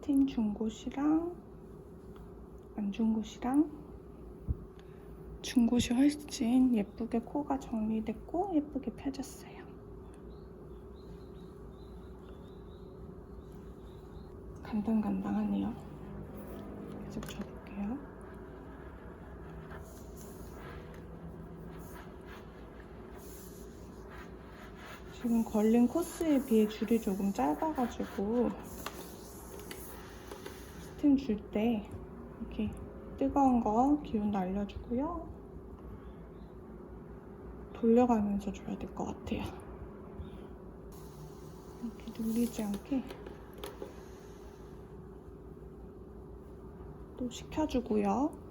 스팀 준 곳이랑 안 준 곳이랑 준 곳이 훨씬 예쁘게 코가 정리됐고 예쁘게 펴졌어요. 간당간당하네요. 계속 줘볼게요. 지금 걸린 코스에 비해 줄이 조금 짧아가지고 스팀 줄 때 이렇게 뜨거운 거 기운 날려주고요. 돌려가면서 줘야 될 것 같아요. 이렇게 눌리지 않게 또 식혀주고요.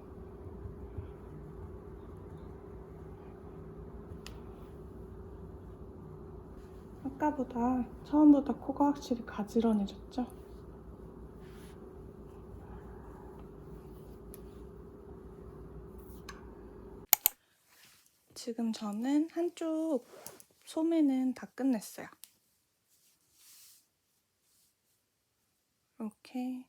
아까보다 처음보다 코가 확실히 가지런해졌죠? 지금 저는 한쪽 소매는 다 끝냈어요. 이렇게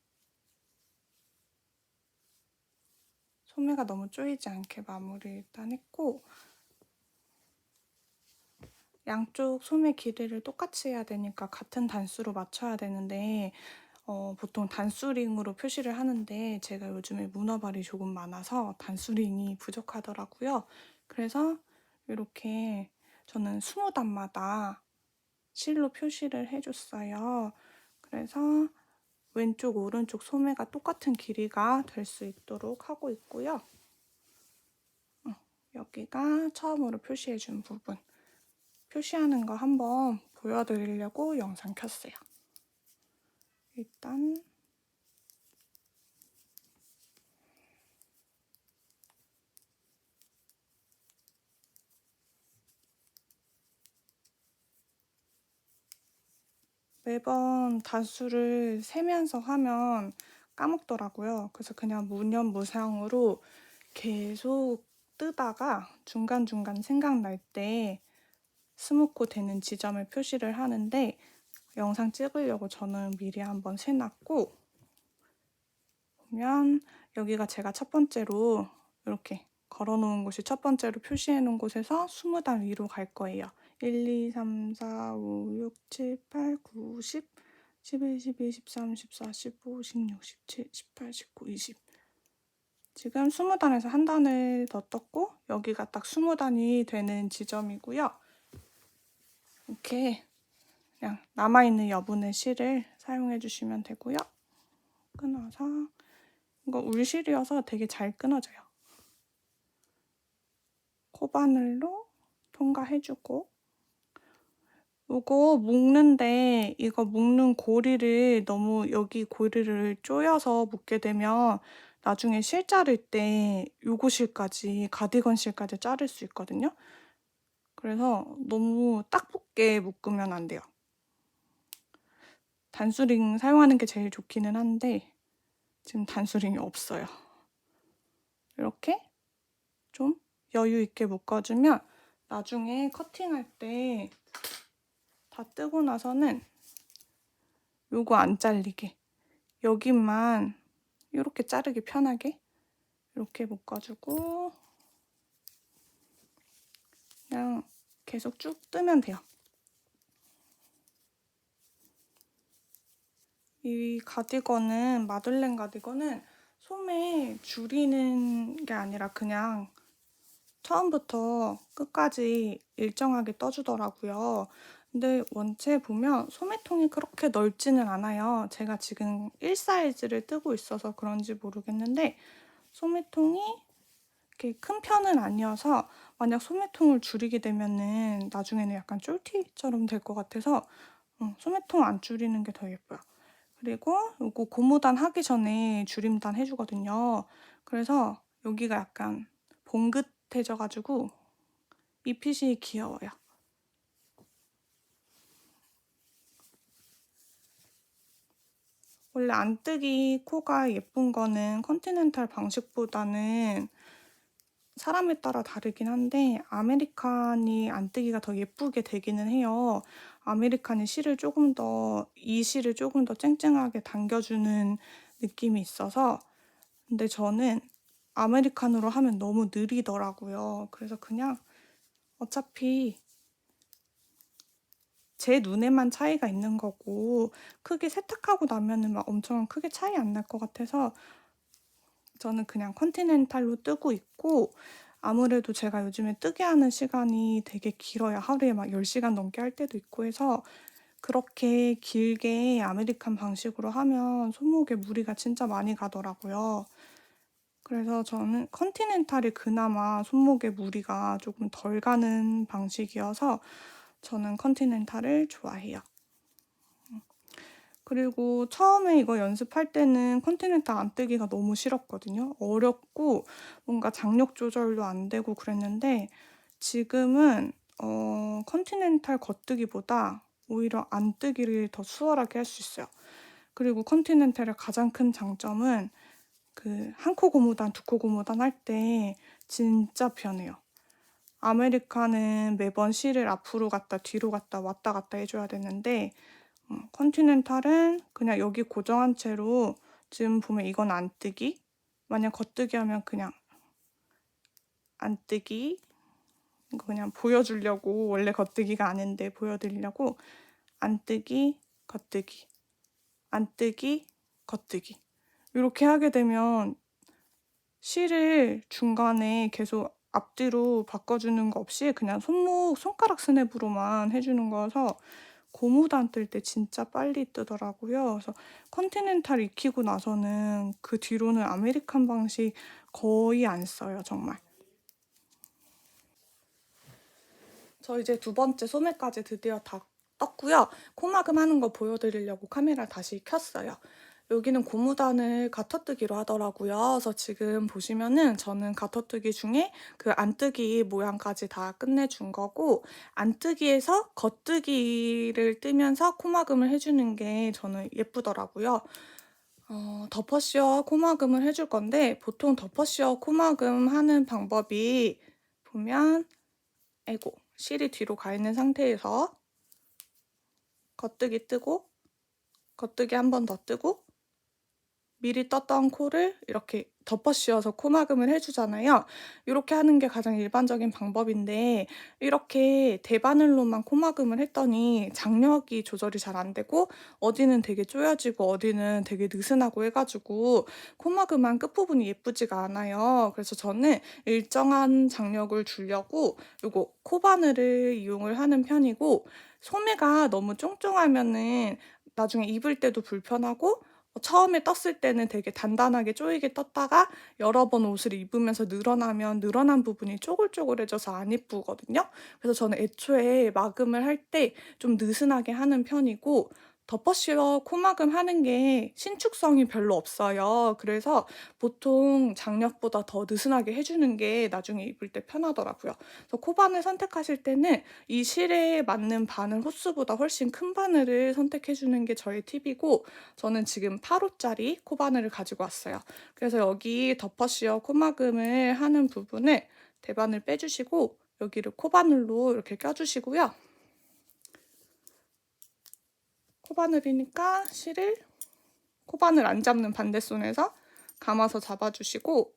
소매가 너무 조이지 않게 마무리 일단 했고, 양쪽 소매 길이를 똑같이 해야 되니까 같은 단수로 맞춰야 되는데 보통 단수링으로 표시를 하는데 제가 요즘에 문어발이 조금 많아서 단수링이 부족하더라고요. 그래서 이렇게 저는 20단마다 실로 표시를 해줬어요. 그래서 왼쪽 오른쪽 소매가 똑같은 길이가 될 수 있도록 하고 있고요. 여기가 처음으로 표시해준 부분. 표시하는 거 한번 보여드리려고 영상 켰어요. 일단 매번 단수를 세면서 하면 까먹더라고요. 그래서 그냥 무념무상으로 계속 뜨다가 중간중간 생각날 때 스무코 되는 지점을 표시를 하는데 영상 찍으려고 저는 미리 한번 세놨고, 보면 여기가 제가 첫 번째로 이렇게 걸어놓은 곳이 첫 번째로 표시해놓은 곳에서 20단 위로 갈 거예요. 1, 2, 3, 4, 5, 6, 7, 8, 9, 10, 11, 12, 13, 14, 15, 16, 17, 18, 19, 20. 지금 20단에서 한 단을 더 떴고 여기가 딱 20단이 되는 지점이고요. 이렇게 그냥 남아있는 여분의 실을 사용해 주시면 되고요. 끊어서, 이거 울실이어서 되게 잘 끊어져요. 코바늘로 통과해주고, 이거 묶는데 이거 묶는 고리를 너무 여기 고리를 조여서 묶게 되면 나중에 실 자를 때 요거 실까지, 가디건 실까지 자를 수 있거든요. 그래서 너무 딱 붙게 묶으면 안 돼요. 단수링 사용하는 게 제일 좋기는 한데 지금 단수링이 없어요. 이렇게 좀 여유 있게 묶어주면 나중에 커팅할 때 다 뜨고 나서는 요거 안 잘리게, 여기만 이렇게 자르기 편하게 이렇게 묶어주고 그냥 계속 쭉 뜨면 돼요. 이 가디건은, 마들렌 가디건은 소매 줄이는 게 아니라 그냥 처음부터 끝까지 일정하게 떠주더라고요. 근데 원체 보면 소매통이 그렇게 넓지는 않아요. 제가 지금 1 사이즈를 뜨고 있어서 그런지 모르겠는데 소매통이 이렇게 큰 편은 아니어서 만약 소매통을 줄이게 되면은 나중에는 약간 쫄티처럼 될 것 같아서 소매통 안 줄이는 게 더 예뻐요. 그리고 이거 고무단 하기 전에 줄임단 해주거든요. 그래서 여기가 약간 봉긋해져가지고 이 핏이 귀여워요. 원래 안뜨기 코가 예쁜 거는 컨티넨탈 방식보다는 사람에 따라 다르긴 한데 아메리칸이 안뜨기가 더 예쁘게 되기는 해요. 아메리칸이 이 실을 조금 더 쨍쨍하게 당겨주는 느낌이 있어서 근데 저는 아메리칸으로 하면 너무 느리더라고요. 그래서 그냥 어차피 제 눈에만 차이가 있는 거고 크게 세탁하고 나면은 막 엄청 크게 차이 안 날 것 같아서 저는 그냥 컨티넨탈로 뜨고 있고 아무래도 제가 요즘에 뜨게 하는 시간이 되게 길어요. 하루에 막 10시간 넘게 할 때도 있고 해서 그렇게 길게 아메리칸 방식으로 하면 손목에 무리가 진짜 많이 가더라고요. 그래서 저는 컨티넨탈이 그나마 손목에 무리가 조금 덜 가는 방식이어서 저는 컨티넨탈을 좋아해요. 그리고 처음에 이거 연습할 때는 컨티넨탈 안 뜨기가 너무 싫었거든요. 어렵고 뭔가 장력 조절도 안 되고 그랬는데 지금은 컨티넨탈 겉뜨기보다 오히려 안 뜨기를 더 수월하게 할 수 있어요. 그리고 컨티넨탈의 가장 큰 장점은 그 한 코 고무단, 두 코 고무단 할 때 진짜 편해요. 아메리카는 매번 실을 앞으로 갔다 뒤로 갔다 왔다 갔다 해줘야 되는데 컨티넨탈은 그냥 여기 고정한 채로 지금 보면 이건 안 뜨기 만약 겉뜨기 하면 그냥 안 뜨기 이거 그냥 보여주려고 원래 겉뜨기가 아닌데 보여드리려고 안 뜨기 겉뜨기 안 뜨기 겉뜨기 이렇게 하게 되면 실을 중간에 계속 앞뒤로 바꿔주는 거 없이 그냥 손가락 스냅으로만 해주는 거여서 고무단 뜰 때 진짜 빨리 뜨더라고요. 그래서 컨티넨탈 익히고 나서는 그 뒤로는 아메리칸 방식 거의 안 써요, 정말. 저 이제 두 번째 소매까지 드디어 다 떴고요. 코막음 하는 거 보여드리려고 카메라 다시 켰어요. 여기는 고무단을 가터뜨기로 하더라고요. 그래서 지금 보시면은 저는 가터뜨기 중에 그 안뜨기 모양까지 다 끝내준 거고 안뜨기에서 겉뜨기를 뜨면서 코막음을 해주는 게 저는 예쁘더라고요. 덮어씌워 코막음을 해줄 건데 보통 덮어씌워 코막음 하는 방법이 보면 아이고 실이 뒤로 가 있는 상태에서 겉뜨기 뜨고 겉뜨기 한 번 더 뜨고 미리 떴던 코를 이렇게 덮어 씌워서 코막음을 해주잖아요. 이렇게 하는 게 가장 일반적인 방법인데 이렇게 대바늘로만 코막음을 했더니 장력이 조절이 잘 안 되고 어디는 되게 쪼여지고 어디는 되게 느슨하고 해가지고 코막음한 끝부분이 예쁘지가 않아요. 그래서 저는 일정한 장력을 주려고 이거 코바늘을 이용을 하는 편이고 소매가 너무 쫑쫑하면은 나중에 입을 때도 불편하고 처음에 떴을 때는 되게 단단하게 조이게 떴다가 여러 번 옷을 입으면서 늘어나면 늘어난 부분이 쪼글쪼글해져서 안 예쁘거든요. 그래서 저는 애초에 막음을 할 때 좀 느슨하게 하는 편이고 덮어씌워 코막음 하는 게 신축성이 별로 없어요. 그래서 보통 장력보다 더 느슨하게 해주는 게 나중에 입을 때 편하더라고요. 그래서 코바늘 선택하실 때는 이 실에 맞는 바늘 호수보다 훨씬 큰 바늘을 선택해주는 게 저의 팁이고 저는 지금 8호짜리 코바늘을 가지고 왔어요. 그래서 여기 덮어씌워 코막음을 하는 부분을 대바늘 빼주시고 여기를 코바늘로 이렇게 껴주시고요. 코바늘이니까 실을 코바늘 안 잡는 반대손에서 감아서 잡아주시고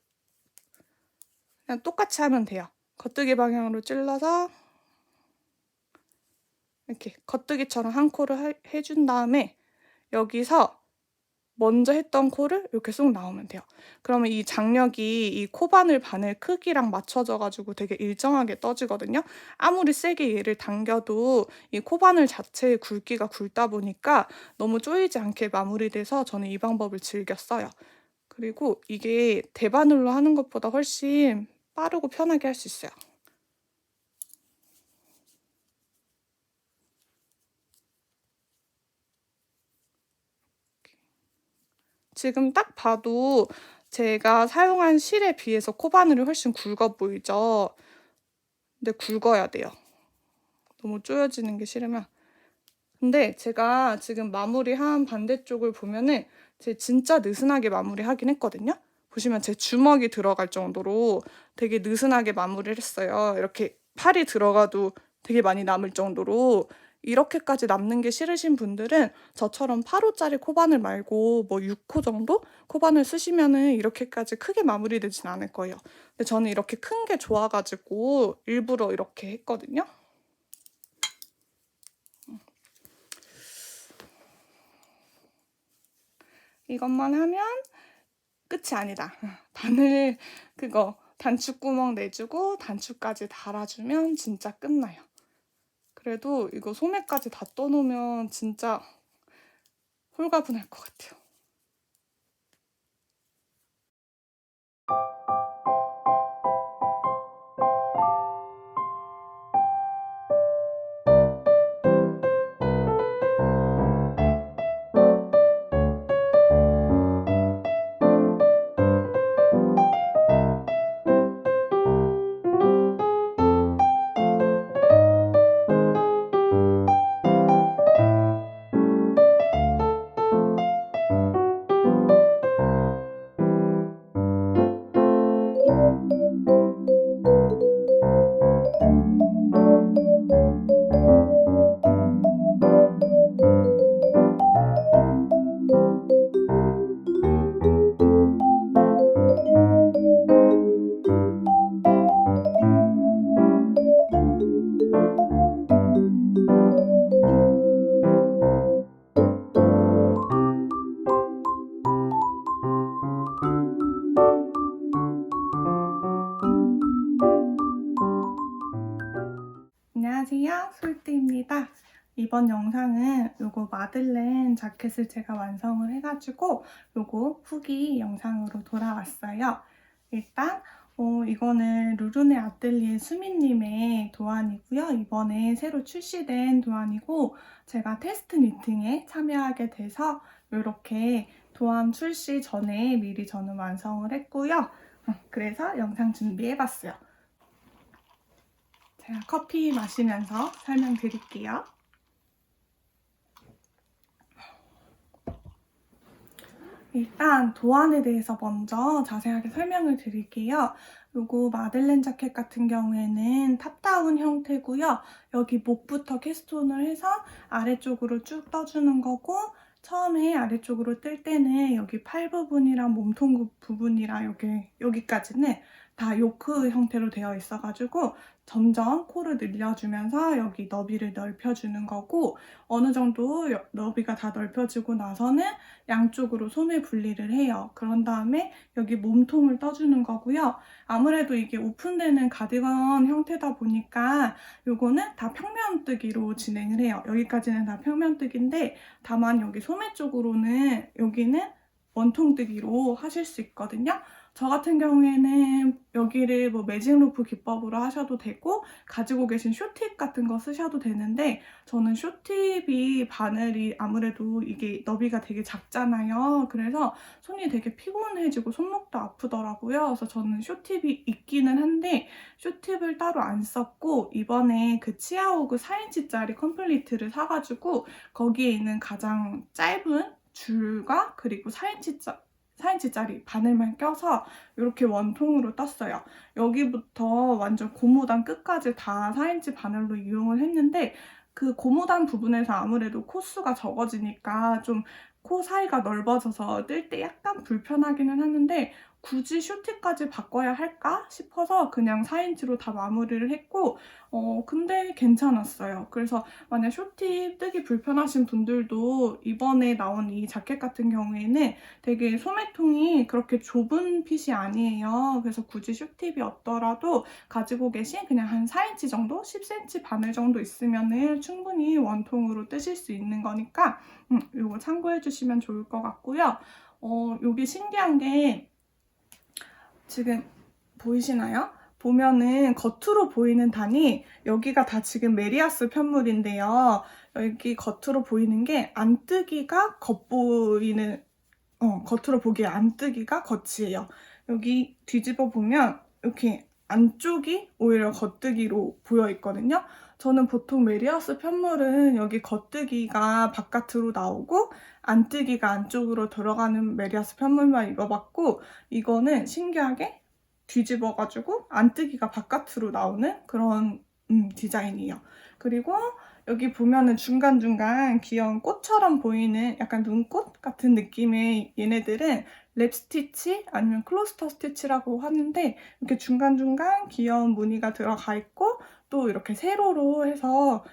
그냥 똑같이 하면 돼요. 겉뜨기 방향으로 찔러서 이렇게 겉뜨기처럼 한 코를 해준 다음에 여기서 먼저 했던 코를 이렇게 쏙 나오면 돼요. 그러면 이 장력이 이 코바늘 바늘 크기랑 맞춰져가지고 되게 일정하게 떠지거든요. 아무리 세게 얘를 당겨도 이 코바늘 자체의 굵기가 굵다 보니까 너무 조이지 않게 마무리돼서 저는 이 방법을 즐겨 써요. 그리고 이게 대바늘로 하는 것보다 훨씬 빠르고 편하게 할 수 있어요. 지금 딱 봐도 제가 사용한 실에 비해서 코바늘이 훨씬 굵어 보이죠? 근데 굵어야 돼요. 너무 쪼여지는 게 싫으면. 근데 제가 지금 마무리한 반대쪽을 보면은 제 진짜 느슨하게 마무리하긴 했거든요. 보시면 제 주먹이 들어갈 정도로 되게 느슨하게 마무리를 했어요. 이렇게 팔이 들어가도 되게 많이 남을 정도로 이렇게까지 남는 게 싫으신 분들은 저처럼 8호짜리 코바늘 말고 뭐 6호 정도 코바늘 쓰시면은 이렇게까지 크게 마무리되진 않을 거예요. 근데 저는 이렇게 큰 게 좋아가지고 일부러 이렇게 했거든요. 이것만 하면 끝이 아니다. 바늘 그거 단추구멍 내주고 단추까지 달아주면 진짜 끝나요. 그래도 이거 소매까지 다 떠놓으면 진짜 홀가분할 것 같아요. 안녕하세요, 솔띠입니다. 이번 영상은 요거 마들렌 자켓을 제가 완성을 해가지고 요거 후기 영상으로 돌아왔어요. 일단 이거는 루루네 아뜰리에 수미님의 도안이고요. 이번에 새로 출시된 도안이고 제가 테스트 니팅에 참여하게 돼서 이렇게 도안 출시 전에 미리 저는 완성을 했고요. 그래서 영상 준비해봤어요. 제가 커피 마시면서 설명드릴게요. 일단 도안에 대해서 먼저 자세하게 설명을 드릴게요. 요거 마들렌 자켓 같은 경우에는 탑다운 형태고요. 여기 목부터 캐스톤을 해서 아래쪽으로 쭉 떠주는 거고 처음에 아래쪽으로 뜰 때는 여기 팔 부분이랑 몸통 부분이랑 여기까지는 다 요크 형태로 되어 있어가지고 점점 코를 늘려주면서 여기 너비를 넓혀주는 거고 어느 정도 너비가 다 넓혀지고 나서는 양쪽으로 소매 분리를 해요. 그런 다음에 여기 몸통을 떠주는 거고요. 아무래도 이게 오픈되는 가디건 형태다 보니까 요거는 다 평면뜨기로 진행을 해요. 여기까지는 다 평면뜨기인데 다만 여기 소매 쪽으로는 여기는 원통뜨기로 하실 수 있거든요. 저 같은 경우에는 여기를 뭐 매직 루프 기법으로 하셔도 되고 가지고 계신 쇼팁 같은 거 쓰셔도 되는데 저는 쇼팁이 바늘이 아무래도 이게 너비가 되게 작잖아요. 그래서 손이 되게 피곤해지고 손목도 아프더라고요. 그래서 저는 쇼팁이 있기는 한데 쇼팁을 따로 안 썼고 이번에 그 치아오그 4인치짜리 컴플리트를 사가지고 거기에 있는 가장 짧은 줄과 그리고 4인치짜리 바늘만 껴서 이렇게 원통으로 떴어요. 여기부터 완전 고무단 끝까지 다 4인치 바늘로 이용을 했는데 그 고무단 부분에서 아무래도 코수가 적어지니까 좀 코 사이가 넓어져서 뜰 때 약간 불편하기는 하는데 굳이 쇼티까지 바꿔야 할까 싶어서 그냥 4인치로 다 마무리를 했고 근데 괜찮았어요. 그래서 만약 쇼티 뜨기 불편하신 분들도 이번에 나온 이 자켓 같은 경우에는 되게 소매통이 그렇게 좁은 핏이 아니에요. 그래서 굳이 쇼팁이 없더라도 가지고 계신 그냥 한 4인치 정도? 10cm 바늘 정도 있으면 충분히 원통으로 뜨실 수 있는 거니까 이거 참고해 주시면 좋을 것 같고요. 여기 신기한 게 지금 보이시나요? 보면은 겉으로 보이는 단이 여기가 다 지금 메리아스 편물인데요. 여기 겉으로 보이는 게 안뜨기가 겉보이는 겉으로 보기에 안뜨기가 겉이에요. 여기 뒤집어 보면 이렇게 안쪽이 오히려 겉뜨기로 보여 있거든요. 저는 보통 메리아스 편물은 여기 겉뜨기가 바깥으로 나오고 안뜨기가 안쪽으로 들어가는 메리아스 편물만 입어봤고 이거는 신기하게 뒤집어가지고 안뜨기가 바깥으로 나오는 그런 디자인이에요. 그리고 여기 보면은 중간중간 귀여운 꽃처럼 보이는 약간 눈꽃 같은 느낌의 얘네들은 랩 스티치 아니면 클로스터 스티치라고 하는데 이렇게 중간중간 귀여운 무늬가 들어가 있고 또 이렇게 세로로 해서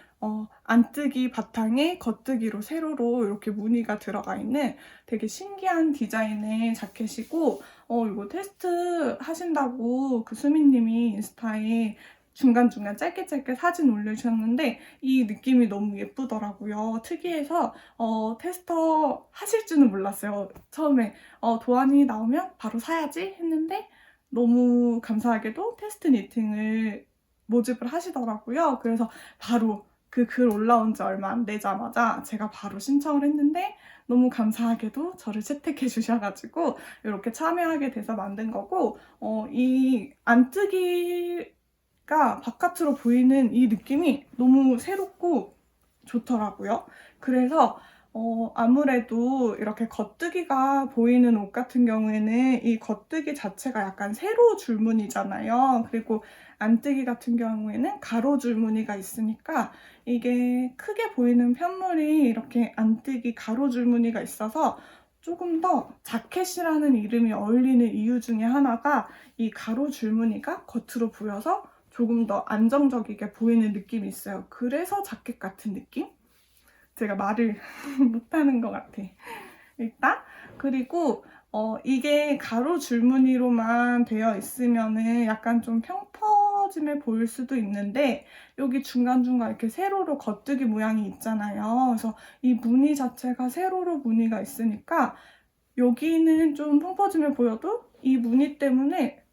안뜨기 바탕에 겉뜨기로 세로로 이렇게 무늬가 들어가 있는 되게 신기한 디자인의 자켓이고 이거 테스트 하신다고 그 수민님이 인스타에 중간중간 짧게 사진 올려주셨는데 이 느낌이 너무 예쁘더라고요. 특이해서 테스터 하실 줄은 몰랐어요. 처음에 도안이 나오면 바로 사야지 했는데 너무 감사하게도 테스트 니팅을 모집을 하시더라고요. 그래서 바로 그 글 올라온 지 얼마 안 되자마자 제가 바로 신청을 했는데 너무 감사하게도 저를 채택해 주셔가지고 이렇게 참여하게 돼서 만든 거고 이 안뜨기가 바깥으로 보이는 이 느낌이 너무 새롭고 좋더라고요. 그래서 아무래도 이렇게 겉뜨기가 보이는 옷 같은 경우에는 이 겉뜨기 자체가 약간 세로 줄무늬잖아요. 그리고 안뜨기 같은 경우에는 가로 줄무늬가 있으니까 이게 크게 보이는 편물이 이렇게 안뜨기 가로 줄무늬가 있어서 조금 더 자켓이라는 이름이 어울리는 이유 중에 하나가 이 가로 줄무늬가 겉으로 보여서 조금 더 안정적이게 보이는 느낌이 있어요. 그래서 자켓 같은 느낌? 제가 말을 못하는 것 같아. 일단 그리고 이게 가로 줄무늬로만 되어 있으면은 약간 좀 평퍼짐해 보일 수도 있는데 여기 중간중간 이렇게 세로로 겉뜨기 모양이 있잖아요. 그래서 이 무늬 자체가 세로로 무늬가 있으니까 여기는 좀 평퍼짐해 보여도 이 무늬 때문에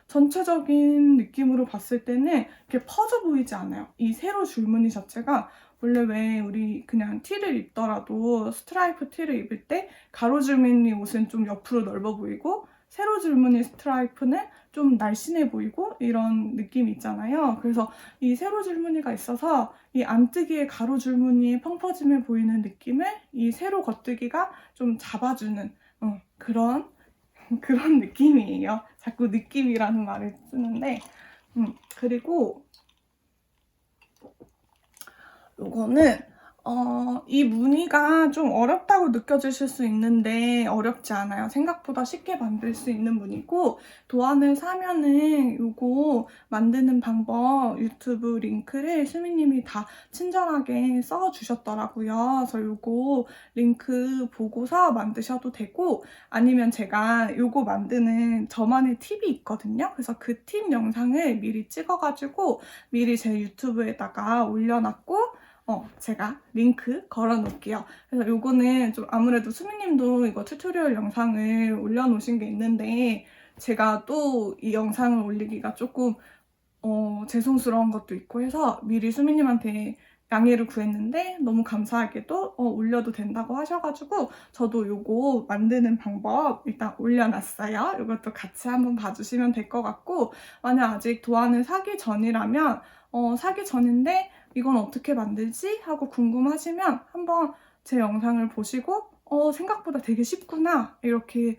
전체적인 느낌으로 봤을 때는 이렇게 퍼져 보이지 않아요. 이 세로 줄무늬 자체가 원래 왜 우리 그냥 티를 입더라도 스트라이프 티를 입을 때 가로 줄무늬 옷은 좀 옆으로 넓어 보이고 세로 줄무늬 스트라이프는 좀 날씬해 보이고 이런 느낌이 있잖아요. 그래서 이 세로 줄무늬가 있어서 이 안뜨기의 가로 줄무늬의 펑퍼짐해 보이는 느낌을 이 세로 겉뜨기가 좀 잡아주는 그런 느낌이에요. 자꾸 느낌이라는 말을 쓰는데 그리고 요거는 이 무늬가 좀 어렵다고 느껴지실 수 있는데 어렵지 않아요. 생각보다 쉽게 만들 수 있는 무늬고 도안을 사면은 요거 만드는 방법 유튜브 링크를 수미님이 다 친절하게 써주셨더라고요. 그래서 요거 링크 보고서 만드셔도 되고 아니면 제가 요거 만드는 저만의 팁이 있거든요. 그래서 그 팁 영상을 미리 찍어가지고 미리 제 유튜브에다가 올려놨고 제가 링크 걸어 놓을게요. 그래서 요거는 좀 아무래도 수미님도 이거 튜토리얼 영상을 올려놓으신 게 있는데 제가 또 이 영상을 올리기가 조금 죄송스러운 것도 있고 해서 미리 수미님한테 양해를 구했는데 너무 감사하게도 올려도 된다고 하셔가지고 저도 요거 만드는 방법 일단 올려놨어요. 이것도 같이 한번 봐주시면 될 것 같고 만약 아직 도안을 사기 전이라면 사기 전인데 이건 어떻게 만들지? 하고 궁금하시면 한번 제 영상을 보시고 생각보다 되게 쉽구나 이렇게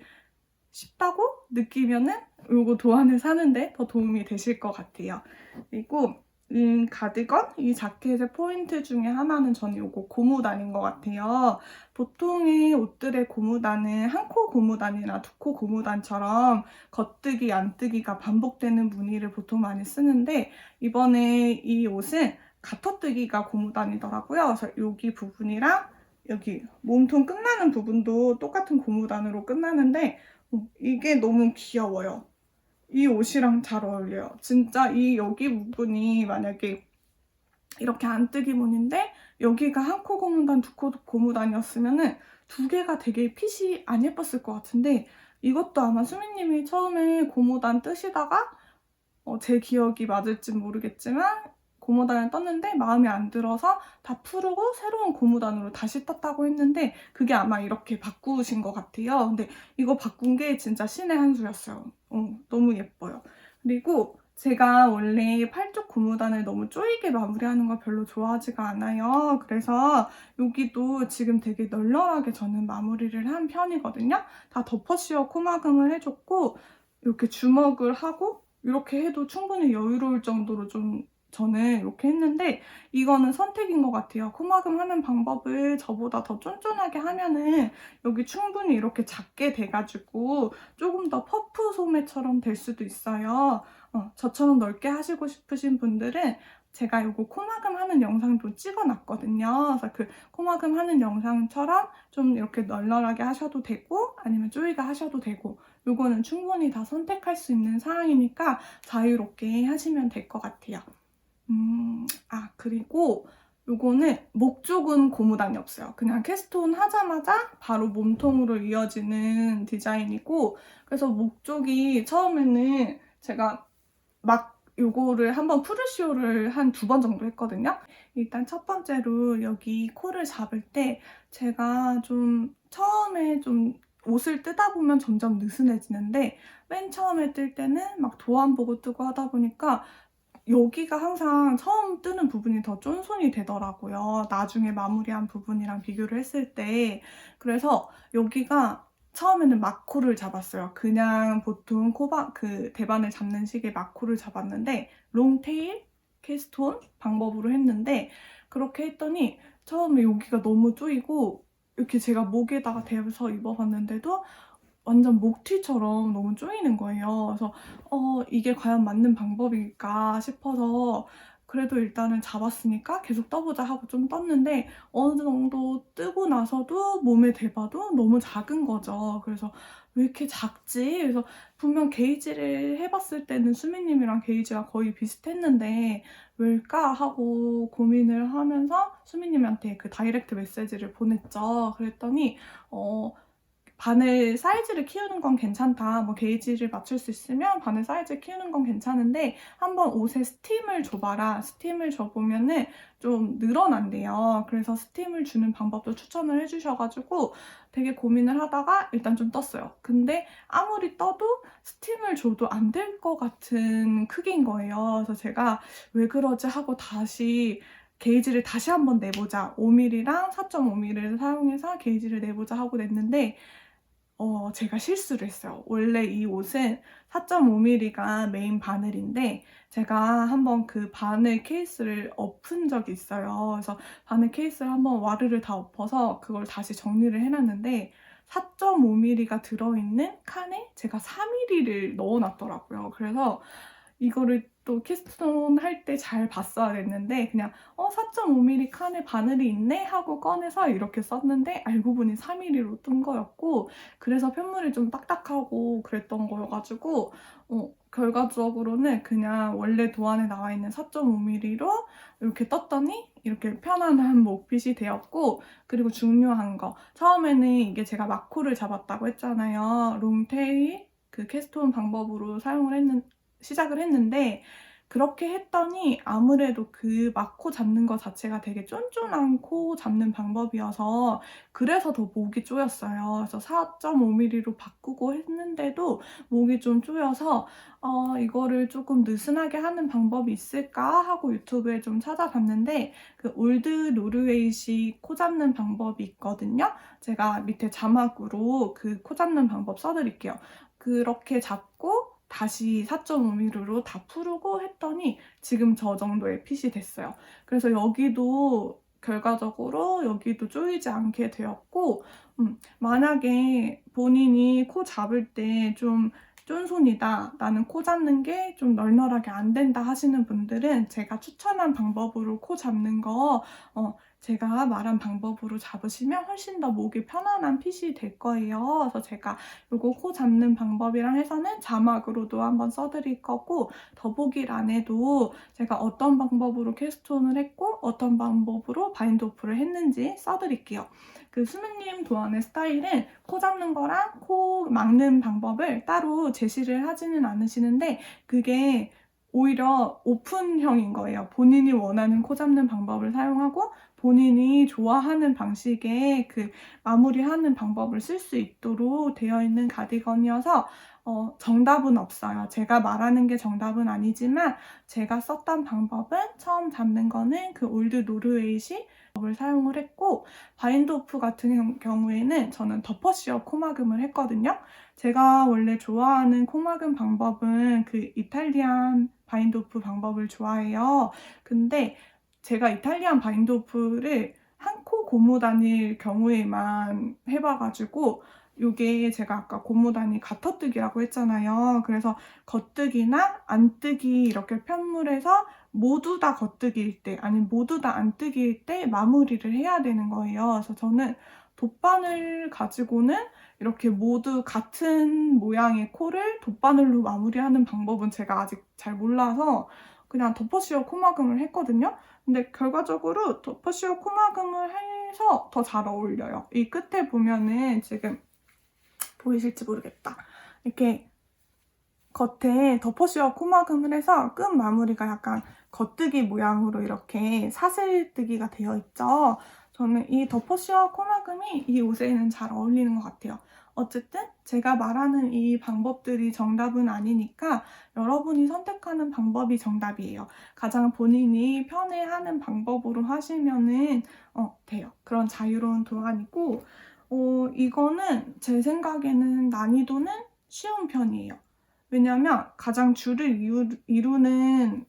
쉽다고 느끼면은 요거 도안을 사는데 더 도움이 되실 것 같아요. 그리고 가디건 이 자켓의 포인트 중에 하나는 저는 요거 고무단인 것 같아요. 보통의 옷들의 고무단은 한 코 고무단이나 두 코 고무단처럼 겉뜨기 안뜨기가 반복되는 무늬를 보통 많이 쓰는데 이번에 이 옷은 가터뜨기가 고무단이더라고요. 그래서 여기 부분이랑 여기 몸통 끝나는 부분도 똑같은 고무단으로 끝나는데 이게 너무 귀여워요. 이 옷이랑 잘 어울려요. 진짜 이 여기 부분이 만약에 이렇게 안뜨기 무늬인데 여기가 한 코 고무단, 두 코 고무단이었으면은 두 개가 되게 핏이 안 예뻤을 것 같은데 이것도 아마 수미님이 처음에 고무단 뜨시다가 제 기억이 맞을진 모르겠지만 고무단을 떴는데 마음에 안 들어서 다 풀고 새로운 고무단으로 다시 떴다고 했는데 그게 아마 이렇게 바꾸신 것 같아요. 근데 이거 바꾼 게 진짜 신의 한 수였어요. 너무 예뻐요. 그리고 제가 원래 팔쪽 고무단을 너무 쪼이게 마무리하는 걸 별로 좋아하지가 않아요. 그래서 여기도 지금 되게 널널하게 저는 마무리를 한 편이거든요. 다 덮어씌워 코막음을 해줬고 이렇게 주먹을 하고 이렇게 해도 충분히 여유로울 정도로 좀 저는 이렇게 했는데 이거는 선택인 것 같아요. 코막음 하는 방법을 저보다 더 쫀쫀하게 하면은 여기 충분히 이렇게 작게 돼가지고 조금 더 퍼프 소매처럼 될 수도 있어요. 저처럼 넓게 하시고 싶으신 분들은 제가 이거 코막음 하는 영상도 찍어놨거든요. 그래서 그 코막음 하는 영상처럼 좀 이렇게 널널하게 하셔도 되고 아니면 쪼이가 하셔도 되고 요거는 충분히 다 선택할 수 있는 사항이니까 자유롭게 하시면 될 것 같아요. 그리고 요거는 목 쪽은 고무단이 없어요. 그냥 캐스톤 하자마자 바로 몸통으로 이어지는 디자인이고, 그래서 목 쪽이 처음에는 제가 막 요거를 한번 프루시오를 한 2번 정도 했거든요. 일단 첫 번째로 여기 코를 잡을 때 제가 좀 처음에 좀 옷을 뜨다 보면 점점 느슨해지는데 맨 처음에 뜰 때는 막 도안 보고 뜨고 하다 보니까 여기가 항상 처음 뜨는 부분이 더 쫀손이 되더라고요. 나중에 마무리한 부분이랑 비교를 했을 때. 그래서 여기가 처음에는 마코를 잡았어요. 그냥 보통 대반을 잡는 식의 마코를 잡았는데 롱테일 캐스톤 방법으로 했는데 그렇게 했더니 처음에 여기가 너무 쪼이고 이렇게 제가 목에다가 대서 입어봤는데도 완전 목티처럼 너무 쪼이는 거예요. 그래서 이게 과연 맞는 방법일까 싶어서 그래도 일단은 잡았으니까 계속 떠보자 하고 좀 떴는데 어느 정도 뜨고 나서도 몸에 대봐도 너무 작은 거죠. 그래서 왜 이렇게 작지? 그래서 분명 게이지를 해봤을 때는 수미님이랑 게이지가 거의 비슷했는데 왜일까 하고 고민을 하면서 수미님한테 그 다이렉트 메시지를 보냈죠. 그랬더니 바늘 사이즈를 키우는 건 괜찮다. 뭐 게이지를 맞출 수 있으면 바늘 사이즈 키우는 건 괜찮은데 한번 옷에 스팀을 줘봐라. 스팀을 줘보면은 좀 늘어난대요. 그래서 스팀을 주는 방법도 추천을 해주셔가지고 되게 고민을 하다가 일단 좀 떴어요. 근데 아무리 떠도 스팀을 줘도 안 될 것 같은 크기인 거예요. 그래서 제가 왜 그러지 하고 게이지를 다시 한번 내보자. 5mm랑 4.5mm를 사용해서 게이지를 내보자 하고 냈는데 제가 실수를 했어요. 원래 이 옷은 4.5mm가 메인 바늘인데 제가 한번 그 바늘 케이스를 엎은 적이 있어요. 그래서 바늘 케이스를 한번 와르르 다 엎어서 그걸 다시 정리를 해놨는데 4.5mm가 들어있는 칸에 제가 4mm를 넣어놨더라고요. 그래서 이거를 또 캐스톤 할 때 잘 봤어야 됐는데 그냥 4.5mm 칸에 바늘이 있네 하고 꺼내서 이렇게 썼는데 알고 보니 4mm로 뜬 거였고 그래서 편물이 좀 딱딱하고 그랬던 거여가지고 결과적으로는 그냥 원래 도안에 나와 있는 4.5mm로 이렇게 떴더니 이렇게 편안한 목핏이 되었고 그리고 중요한 거 처음에는 이게 제가 마코를 잡았다고 했잖아요. 롱테일 그 캐스톤 방법으로 시작을 했는데 그렇게 했더니 아무래도 그 마코 잡는 거 자체가 되게 쫀쫀한 코 잡는 방법이어서 그래서 더 목이 쪼였어요. 그래서 4.5mm로 바꾸고 했는데도 목이 좀 쪼여서 이거를 조금 느슨하게 하는 방법이 있을까 하고 유튜브에 좀 찾아봤는데 그 올드 노르웨이식 코 잡는 방법이 있거든요. 제가 밑에 자막으로 그 코 잡는 방법 써드릴게요. 그렇게 잡고 다시 4.5mm로 다 풀고 했더니 지금 저 정도의 핏이 됐어요. 그래서 결과적으로 여기도 쪼이지 않게 되었고 만약에 본인이 코 잡을 때 좀 쫀손이다. 나는 코 잡는 게 좀 널널하게 안 된다 하시는 분들은 제가 추천한 방법으로 코 잡는 거 제가 말한 방법으로 잡으시면 훨씬 더 목이 편안한 핏이 될 거예요. 그래서 제가 요거 코 잡는 방법이랑 해서는 자막으로도 한번 써드릴 거고 더보기란에도 제가 어떤 방법으로 캐스톤을 했고 어떤 방법으로 바인드 오프를 했는지 써드릴게요. 그 수민님 도안의 스타일은 코 잡는 거랑 코 막는 방법을 따로 제시를 하지는 않으시는데 그게 오히려 오픈형인 거예요. 본인이 원하는 코 잡는 방법을 사용하고 본인이 좋아하는 방식의 그 마무리하는 방법을 쓸 수 있도록 되어 있는 가디건이어서 정답은 없어요. 제가 말하는 게 정답은 아니지만 제가 썼던 방법은 처음 잡는 거는 그 올드 노르웨이식 방법을 사용을 했고 바인드 오프 같은 경우에는 저는 더퍼시어 코막음을 했거든요. 제가 원래 좋아하는 코막음 방법은 그 이탈리안 바인드 오프 방법을 좋아해요. 근데 제가 이탈리안 바인드 오프를 한 코 고무 다닐 경우에만 해봐가지고 이게 제가 아까 고무 단위 가터뜨기라고 했잖아요. 그래서 겉뜨기나 안뜨기 이렇게 편물해서 모두 다 겉뜨기일 때 아니면 모두 다 안뜨기일 때 마무리를 해야 되는 거예요. 그래서 저는 돗바늘 가지고는 이렇게 모두 같은 모양의 코를 돗바늘로 마무리하는 방법은 제가 아직 잘 몰라서 그냥 덮어씌워 코막음을 했거든요. 근데 결과적으로 덮어씌워 코막음을 해서 더 잘 어울려요. 이 끝에 보면은 지금 보이실지 모르겠다. 이렇게 겉에 덮어씌워 코막음을 해서 끝 마무리가 약간 겉뜨기 모양으로 이렇게 사슬뜨기가 되어 있죠. 저는 이 덮어씌워 코막음이 이 옷에는 잘 어울리는 것 같아요. 어쨌든 제가 말하는 이 방법들이 정답은 아니니까 여러분이 선택하는 방법이 정답이에요. 가장 본인이 편해하는 방법으로 하시면은 돼요. 그런 자유로운 도안이고 이거는 제 생각에는 난이도는 쉬운 편이에요. 왜냐면 가장 줄을 이루는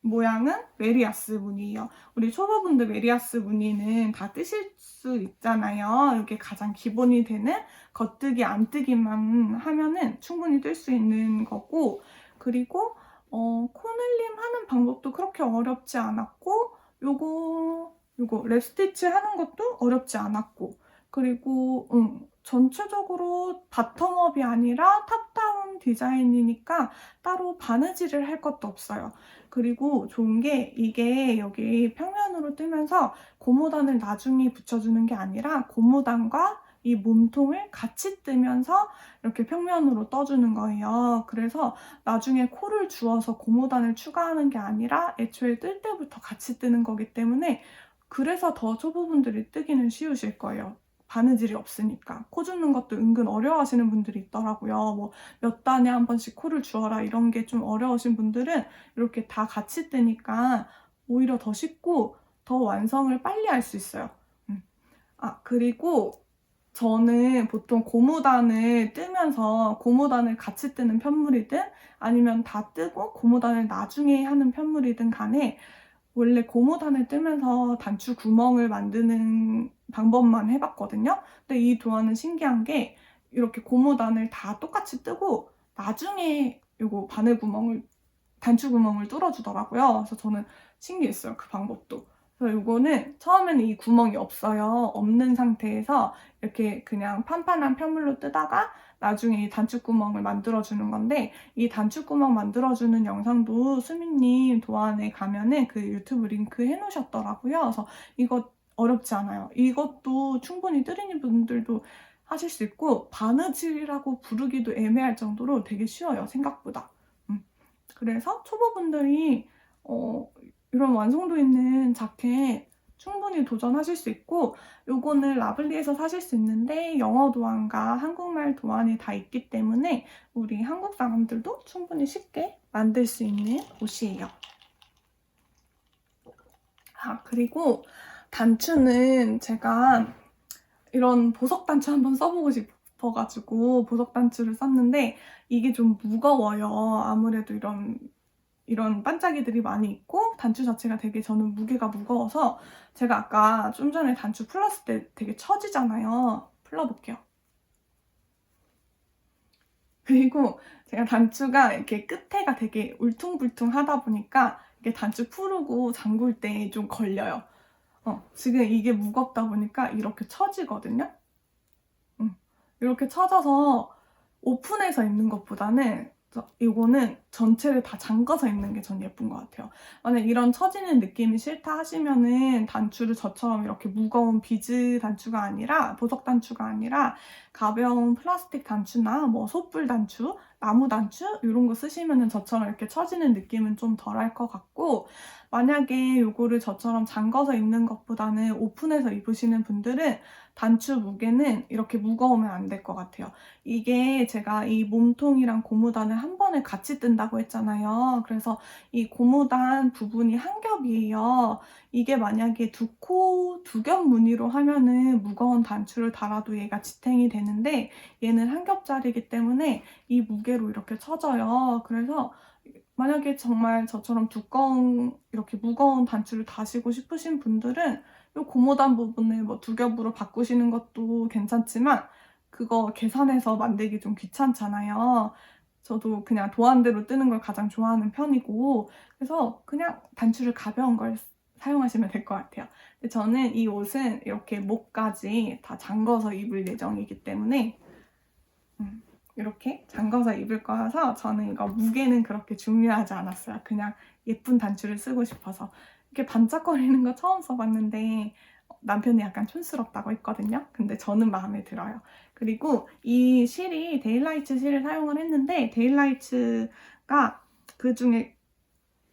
모양은 메리아스 무늬예요. 우리 초보분들 메리아스 무늬는 다 뜨실 수 있잖아요. 이게 가장 기본이 되는 겉뜨기, 안뜨기만 하면은 충분히 뜰 수 있는 거고, 그리고 코늘림 하는 방법도 그렇게 어렵지 않았고, 요거 랩스티치 하는 것도 어렵지 않았고, 그리고 전체적으로 바텀업이 아니라 탑다운 디자인이니까 따로 바느질을 할 것도 없어요. 그리고 좋은 게 이게 여기 평면으로 뜨면서 고무단을 나중에 붙여주는 게 아니라 고무단과 이 몸통을 같이 뜨면서 이렇게 평면으로 떠주는 거예요. 그래서 나중에 코를 주어서 고무단을 추가하는 게 아니라 애초에 뜰 때부터 같이 뜨는 거기 때문에 그래서 더 초보분들이 뜨기는 쉬우실 거예요. 바느질이 없으니까. 코 줍는 것도 은근 어려워하시는 분들이 있더라고요. 뭐 몇 단에 한 번씩 코를 주어라 이런 게 좀 어려우신 분들은 이렇게 다 같이 뜨니까 오히려 더 쉽고 더 완성을 빨리 할 수 있어요. 그리고 저는 보통 고무단을 뜨면서 고무단을 같이 뜨는 편물이든 아니면 다 뜨고 고무단을 나중에 하는 편물이든 간에 원래 고무단을 뜨면서 단추 구멍을 만드는 방법만 해봤거든요. 근데 이 도안은 신기한 게 이렇게 고무단을 다 똑같이 뜨고 나중에 이거 바늘 구멍을 단추 구멍을 뚫어주더라고요. 그래서 저는 신기했어요. 그 방법도. 그래서 이거는 처음에는 이 구멍이 없어요. 없는 상태에서 이렇게 그냥 판판한 편물로 뜨다가 나중에 이 단추구멍을 만들어주는 건데 이 단추구멍 만들어주는 영상도 수민님 도안에 가면은 그 유튜브 링크 해놓으셨더라고요. 그래서 이거 어렵지 않아요. 이것도 충분히 뜨리는 분들도 하실 수 있고 바느질이라고 부르기도 애매할 정도로 되게 쉬워요. 생각보다. 그래서 초보분들이 이런 완성도 있는 자켓 충분히 도전하실 수 있고 요거는 라블리에서 사실 수 있는데 영어 도안과 한국말 도안이 다 있기 때문에 우리 한국 사람들도 충분히 쉽게 만들 수 있는 옷이에요. 그리고 단추는 제가 이런 보석 단추 한번 써보고 싶어가지고 보석 단추를 썼는데 이게 좀 무거워요. 아무래도 이런 반짝이들이 많이 있고 단추 자체가 되게 저는 무게가 무거워서 제가 아까 좀 전에 단추 풀었을 때 되게 처지잖아요. 풀러볼게요. 그리고 제가 단추가 이렇게 끝에가 되게 울퉁불퉁하다 보니까 이게 단추 풀고 잠글 때 좀 걸려요. 지금 이게 무겁다 보니까 이렇게 처지거든요. 이렇게 처져서 오픈해서 입는 것보다는 이거는 전체를 다 잠가서 입는 게 전 예쁜 것 같아요. 만약 이런 처지는 느낌이 싫다 하시면은 단추를 저처럼 이렇게 무거운 비즈 단추가 아니라 보석 단추가 아니라 가벼운 플라스틱 단추나 뭐 솥불 단추, 나무 단추 이런 거 쓰시면은 저처럼 이렇게 처지는 느낌은 좀 덜할 것 같고 만약에 이거를 저처럼 잠가서 입는 것보다는 오픈해서 입으시는 분들은 단추 무게는 이렇게 무거우면 안 될 것 같아요. 이게 제가 이 몸통이랑 고무단을 한 번에 같이 뜬다고 했잖아요. 그래서 이 고무단 부분이 한 겹이에요. 이게 만약에 두 겹 무늬로 하면은 무거운 단추를 달아도 얘가 지탱이 되는데 얘는 한 겹짜리이기 때문에 이 무게로 이렇게 쳐져요. 그래서 만약에 정말 저처럼 두꺼운 이렇게 무거운 단추를 다시고 싶으신 분들은 요 고무단 부분을 뭐 두 겹으로 바꾸시는 것도 괜찮지만 그거 계산해서 만들기 좀 귀찮잖아요. 저도 그냥 도안대로 뜨는 걸 가장 좋아하는 편이고, 그래서 그냥 단추를 가벼운 걸 사용하시면 될 것 같아요. 근데 저는 이 옷은 이렇게 목까지 다 잠궈서 입을 예정이기 때문에 이렇게 잠궈서 입을 거여서 저는 이거 무게는 그렇게 중요하지 않았어요. 그냥 예쁜 단추를 쓰고 싶어서. 이렇게 반짝거리는 거 처음 써봤는데 남편이 약간 촌스럽다고 했거든요. 근데 저는 마음에 들어요. 그리고 이 실이 데일라이트 실을 사용을 했는데, 데일라이트가 그 중에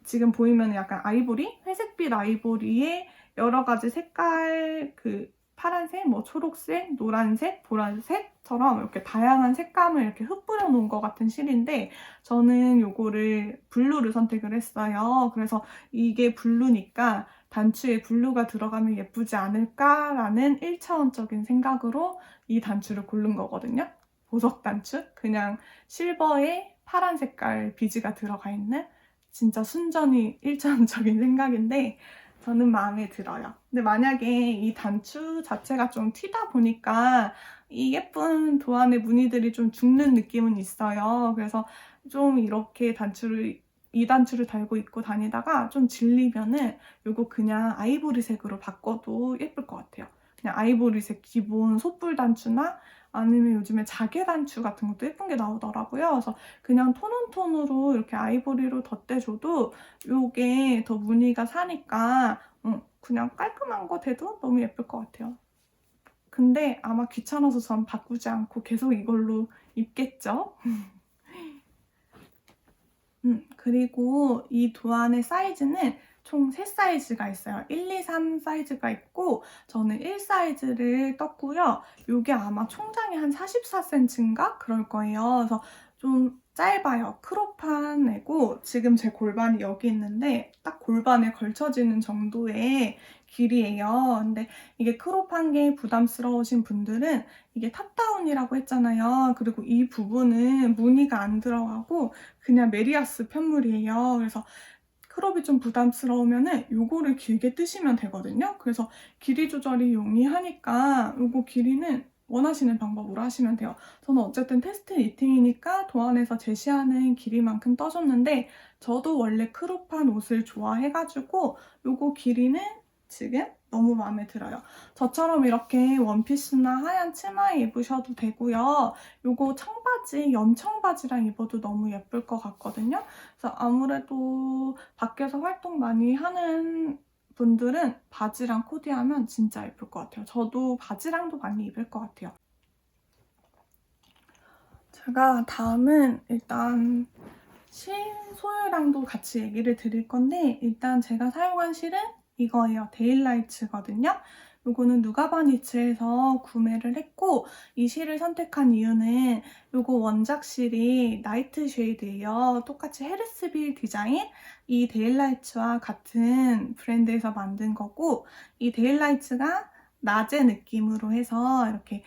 지금 보이면 약간 아이보리? 회색빛 아이보리에 여러 가지 색깔, 그 파란색, 뭐 초록색, 노란색, 보라색처럼 이렇게 다양한 색감을 이렇게 흩뿌려 놓은 것 같은 실인데, 저는 요거를 블루를 선택을 했어요. 그래서 이게 블루니까 단추에 블루가 들어가면 예쁘지 않을까라는 1차원적인 생각으로 이 단추를 고른 거거든요. 보석 단추? 그냥 실버에 파란 색깔 비즈가 들어가 있는, 진짜 순전히 일차원적인 생각인데 저는 마음에 들어요. 근데 만약에 이 단추 자체가 좀 튀다 보니까 이 예쁜 도안의 무늬들이 좀 죽는 느낌은 있어요. 그래서 좀 이렇게 이 단추를 달고 입고 다니다가 좀 질리면은 이거 그냥 아이보리색으로 바꿔도 예쁠 것 같아요. 그냥 아이보리색 기본 솥불 단추나 아니면 요즘에 자개 단추 같은 것도 예쁜 게 나오더라고요. 그래서 그냥 톤온톤으로 이렇게 아이보리로 덧대줘도 이게 더 무늬가 사니까 그냥 깔끔한 거 돼도 너무 예쁠 것 같아요. 근데 아마 귀찮아서 전 바꾸지 않고 계속 이걸로 입겠죠? 그리고 이 도안의 사이즈는 총 3사이즈가 있어요. 1, 2, 3 사이즈가 있고 저는 1 사이즈를 떴고요. 이게 아마 총장이 한 44cm인가? 그럴 거예요. 그래서 좀 짧아요. 크롭한 애고 지금 제 골반이 여기 있는데 딱 골반에 걸쳐지는 정도의 길이에요. 근데 이게 크롭한 게 부담스러우신 분들은 이게 탑다운이라고 했잖아요. 그리고 이 부분은 무늬가 안 들어가고 그냥 메리아스 편물이에요. 그래서 크롭이 좀 부담스러우면은 요거를 길게 뜨시면 되거든요. 그래서 길이 조절이 용이하니까 요거 길이는 원하시는 방법으로 하시면 돼요. 저는 어쨌든 테스트 니팅이니까 도안에서 제시하는 길이만큼 떠줬는데 저도 원래 크롭한 옷을 좋아해가지고 요거 길이는 지금 너무 마음에 들어요. 저처럼 이렇게 원피스나 하얀 치마에 입으셔도 되고요. 요거 청바지, 연청바지랑 입어도 너무 예쁠 것 같거든요. 그래서 아무래도 밖에서 활동 많이 하는 분들은 바지랑 코디하면 진짜 예쁠 것 같아요. 저도 바지랑도 많이 입을 것 같아요. 제가 다음은 일단 실 소유량도 같이 얘기를 드릴 건데, 일단 제가 사용한 실은 이거예요. 데일라이츠거든요. 요거는 누가바니츠에서 구매를 했고, 이 실을 선택한 이유는 요거 원작 실이 나이트 쉐이드예요. 똑같이 헤르스빌 디자인, 이 데일라이츠와 같은 브랜드에서 만든 거고, 이 데일라이츠가 낮의 느낌으로 해서 이렇게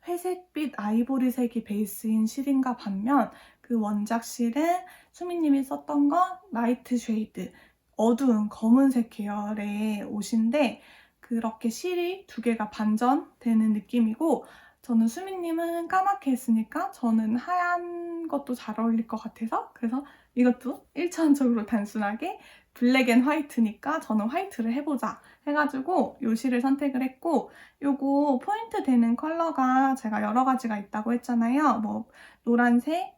회색빛 아이보리색이 베이스인 실인가 반면, 그 원작 실은 수미님이 썼던 건 나이트 쉐이드, 어두운 검은색 계열의 옷인데 그렇게 실이 두 개가 반전되는 느낌이고, 저는 수미님은 까맣게 했으니까 저는 하얀 것도 잘 어울릴 것 같아서, 그래서 이것도 1차원적으로 단순하게 블랙 앤 화이트니까 저는 화이트를 해보자 해가지고 요 실을 선택을 했고, 요거 포인트 되는 컬러가 제가 여러 가지가 있다고 했잖아요. 뭐 노란색,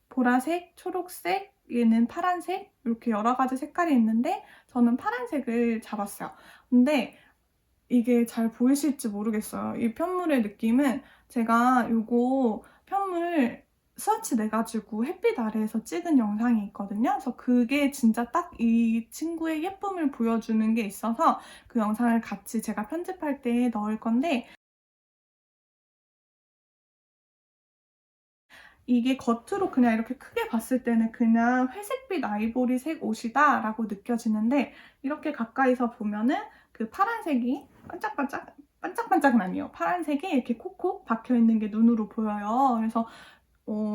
보라색, 초록색, 얘는 파란색, 이렇게 여러 가지 색깔이 있는데 저는 파란색을 잡았어요. 근데 이게 잘 보이실지 모르겠어요. 이 편물의 느낌은 제가 요거 편물 스와치 내가지고 햇빛 아래에서 찍은 영상이 있거든요. 그래서 그게 진짜 딱 이 친구의 예쁨을 보여주는 게 있어서 그 영상을 같이 제가 편집할 때 넣을 건데, 이게 겉으로 그냥 이렇게 크게 봤을 때는 그냥 회색빛 아이보리색 옷이다 라고 느껴지는데, 이렇게 가까이서 보면은 그 파란색이 반짝반짝은 아니에요. 파란색이 이렇게 콕콕 박혀 있는 게 눈으로 보여요. 그래서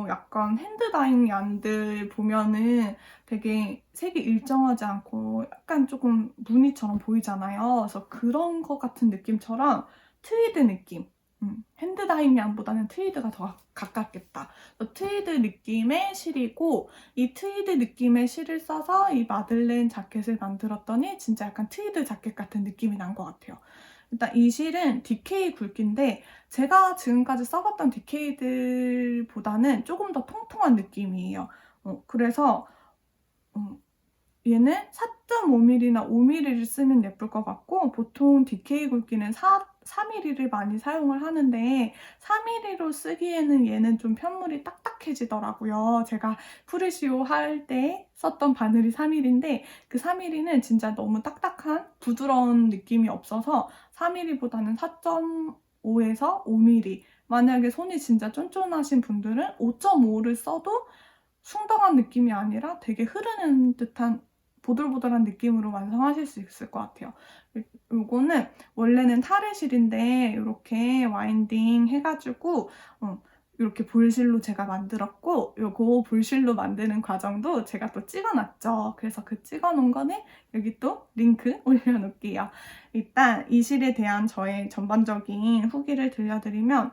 약간 핸드 다잉 얀들 보면은 되게 색이 일정하지 않고 약간 조금 무늬처럼 보이잖아요. 그래서 그런 것 같은 느낌처럼 트위드 느낌. 핸드 다잉 얀보다는 트위드가 더 가깝겠다. 그래서 트위드 느낌의 실이고, 이 트위드 느낌의 실을 써서 이 마들렌 자켓을 만들었더니 진짜 약간 트위드 자켓 같은 느낌이 난 것 같아요. 일단 이 실은 DK 굵기인데 제가 지금까지 써봤던 DK들보다는 조금 더 통통한 느낌이에요. 그래서 얘는 4.5mm나 5mm를 쓰면 예쁠 것 같고, 보통 DK 굵기는 4mm를 많이 사용을 하는데 4mm로 쓰기에는 얘는 좀 편물이 딱딱해지더라고요. 제가 프레시오 할 때 썼던 바늘이 3mm인데 그 3mm는 진짜 너무 딱딱한 부드러운 느낌이 없어서 4mm보다는 4.5에서 5mm, 만약에 손이 진짜 쫀쫀하신 분들은 5.5를 써도 숭덩한 느낌이 아니라 되게 흐르는 듯한 보들보들한 느낌으로 완성하실 수 있을 것 같아요. 요거는 원래는 타레실인데 이렇게 와인딩 해가지고 이렇게 볼실로 제가 만들었고, 요거 볼실로 만드는 과정도 제가 또 찍어놨죠. 그래서 그 찍어놓은 거는 여기 또 링크 올려놓을게요. 일단 이 실에 대한 저의 전반적인 후기를 들려드리면,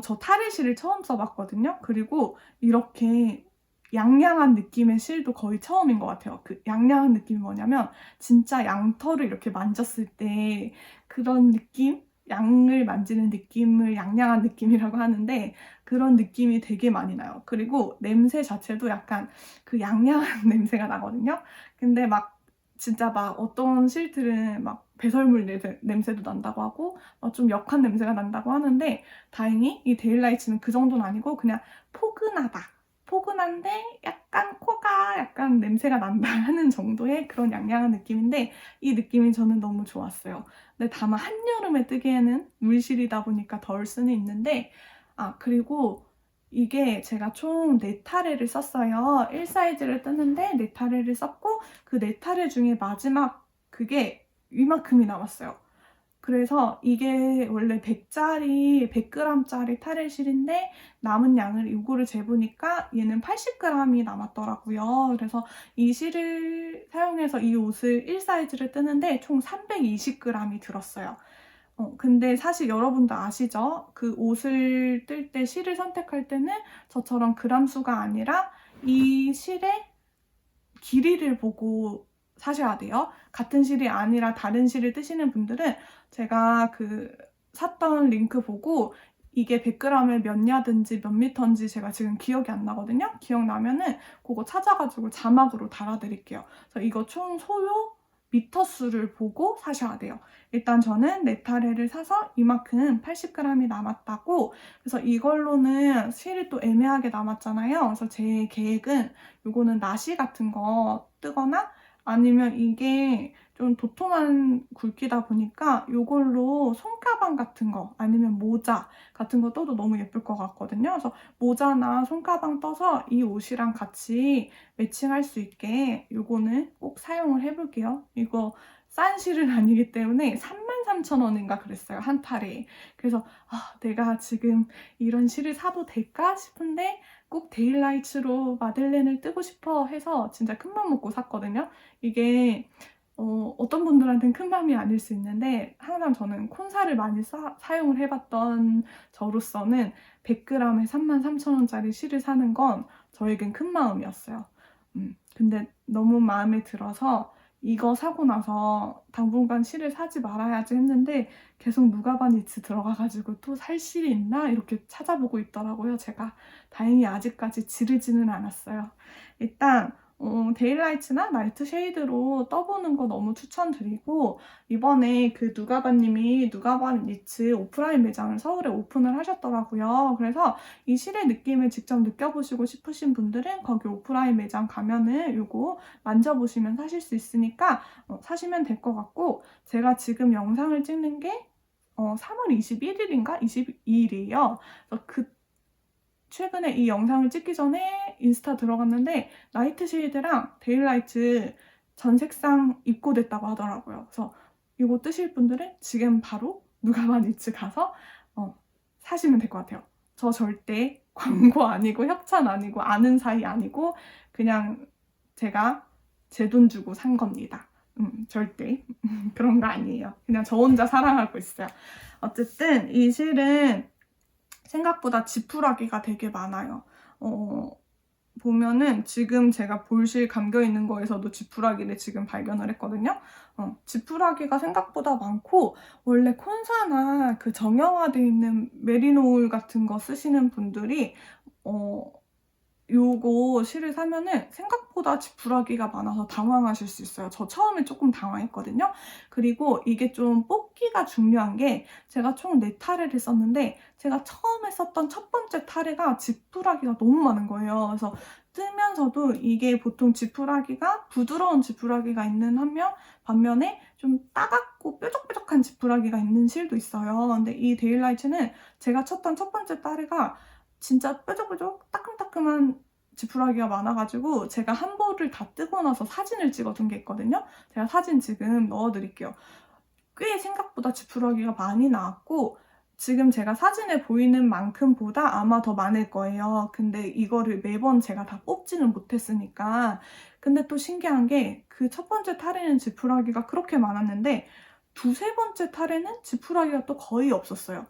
저 타레실을 처음 써봤거든요. 그리고 이렇게 양양한 느낌의 실도 거의 처음인 것 같아요. 그 양양한 느낌이 뭐냐면 진짜 양털을 이렇게 만졌을 때 그런 느낌? 양을 만지는 느낌을 양양한 느낌이라고 하는데 그런 느낌이 되게 많이 나요. 그리고 냄새 자체도 약간 그 양양한 냄새가 나거든요. 근데 막 진짜 막 어떤 실들은 막 배설물 냄새도 난다고 하고 좀 역한 냄새가 난다고 하는데, 다행히 이 데일라이츠는 그 정도는 아니고 그냥 포근하다. 포근한데 약간 코가 약간 냄새가 난다 하는 정도의 그런 양양한 느낌인데, 이 느낌이 저는 너무 좋았어요. 근데 다만 한여름에 뜨기에는 물실이다 보니까 덜 수는 있는데, 그리고 이게 제가 총 4타레를 썼어요. 1사이즈를 뜨는데 4타레를 썼고, 그 4타레 중에 마지막 그게 이만큼이 남았어요. 그래서 이게 원래 100g짜리 타레실인데 남은 양을 이거를 재보니까 얘는 80g이 남았더라고요. 그래서 이 실을 사용해서 이 옷을 1사이즈를 뜨는데 총 320g이 들었어요. 근데 사실 여러분도 아시죠? 그 옷을 뜰 때 실을 선택할 때는 저처럼 그람 수가 아니라 이 실의 길이를 보고 사셔야 돼요. 같은 실이 아니라 다른 실을 뜨시는 분들은 제가 그 샀던 링크 보고 이게 100g에 몇 야든지 몇 미터인지 제가 지금 기억이 안 나거든요. 기억나면은 그거 찾아가지고 자막으로 달아드릴게요. 그래서 이거 총 소요 미터 수를 보고 사셔야 돼요. 일단 저는 네타레를 사서 이만큼 80g이 남았다고. 그래서 이걸로는 실이 또 애매하게 남았잖아요. 그래서 제 계획은 요거는 나시 같은 거 뜨거나 아니면 이게 좀 도톰한 굵기다 보니까 요걸로 손가방 같은 거 아니면 모자 같은 거 떠도 너무 예쁠 것 같거든요. 그래서 모자나 손가방 떠서 이 옷이랑 같이 매칭할 수 있게 요거는 꼭 사용을 해볼게요. 이거 싼 실은 아니기 때문에 33,000원인가 그랬어요. 한 탈에. 그래서 내가 지금 이런 실을 사도 될까 싶은데 꼭 데일라이츠로 마들렌을 뜨고 싶어 해서 진짜 큰맘 먹고 샀거든요. 이게 어떤 분들한테는 큰 맘이 아닐 수 있는데, 항상 저는 콘사를 많이 사용을 해봤던 저로서는 100g에 33,000원짜리 실을 사는 건 저에겐 큰 마음이었어요. 근데 너무 마음에 들어서 이거 사고 나서 당분간 실을 사지 말아야지 했는데 계속 누가바니츠 들어가가지고 또 살 실이 있나 이렇게 찾아보고 있더라고요. 제가 다행히 아직까지 지르지는 않았어요. 일단 데일라이츠나 나이트 쉐이드로 떠보는 거 너무 추천드리고, 이번에 그 누가바님이 누가바니츠 오프라인 매장을 서울에 오픈을 하셨더라고요. 그래서 이 실의 느낌을 직접 느껴보시고 싶으신 분들은 거기 오프라인 매장 가면은 요거 만져보시면 사실 수 있으니까 사시면 될 것 같고, 제가 지금 영상을 찍는 게 3월 21일인가 22일이에요. 그래서 최근에 이 영상을 찍기 전에 인스타 들어갔는데 나이트 쉐이드랑 데일라이트 전 색상 입고됐다고 하더라고요. 그래서 이거 뜨실 분들은 지금 바로 누가바니츠 가서 사시면 될 것 같아요. 저 절대 광고 아니고 협찬 아니고 아는 사이 아니고 그냥 제가 제 돈 주고 산 겁니다. 절대 그런 거 아니에요. 그냥 저 혼자 사랑하고 있어요. 어쨌든 이 실은 생각보다 지푸라기가 되게 많아요. 보면은 지금 제가 볼실 감겨 있는 거에서도 지푸라기를 지금 발견을 했거든요. 지푸라기가 생각보다 많고, 원래 콘사나 그 정형화되어 있는 메리노 울 같은 거 쓰시는 분들이 요거 실을 사면은 생각보다 지푸라기가 많아서 당황하실 수 있어요. 저 처음에 조금 당황했거든요. 그리고 이게 좀 뽑기가 중요한 게, 제가 총 4타래를 썼는데 제가 처음에 썼던 첫 번째 타래가 지푸라기가 너무 많은 거예요. 그래서 뜨면서도 이게 보통 지푸라기가 부드러운 지푸라기가 있는 반면에 좀 따갑고 뾰족뾰족한 지푸라기가 있는 실도 있어요. 근데 이 데일라이츠는 제가 쳤던 첫 번째 타래가 진짜 뾰족뾰족 따끔따끔한 지푸라기가 많아가지고 제가 한 볼을 다 뜨고 나서 사진을 찍어둔 게 있거든요. 제가 사진 지금 넣어드릴게요. 꽤 생각보다 지푸라기가 많이 나왔고, 지금 제가 사진에 보이는 만큼보다 아마 더 많을 거예요. 근데 이거를 매번 제가 다 뽑지는 못했으니까. 근데 또 신기한 게 그 첫 번째 타래는 지푸라기가 그렇게 많았는데 두세 번째 타래는 지푸라기가 또 거의 없었어요.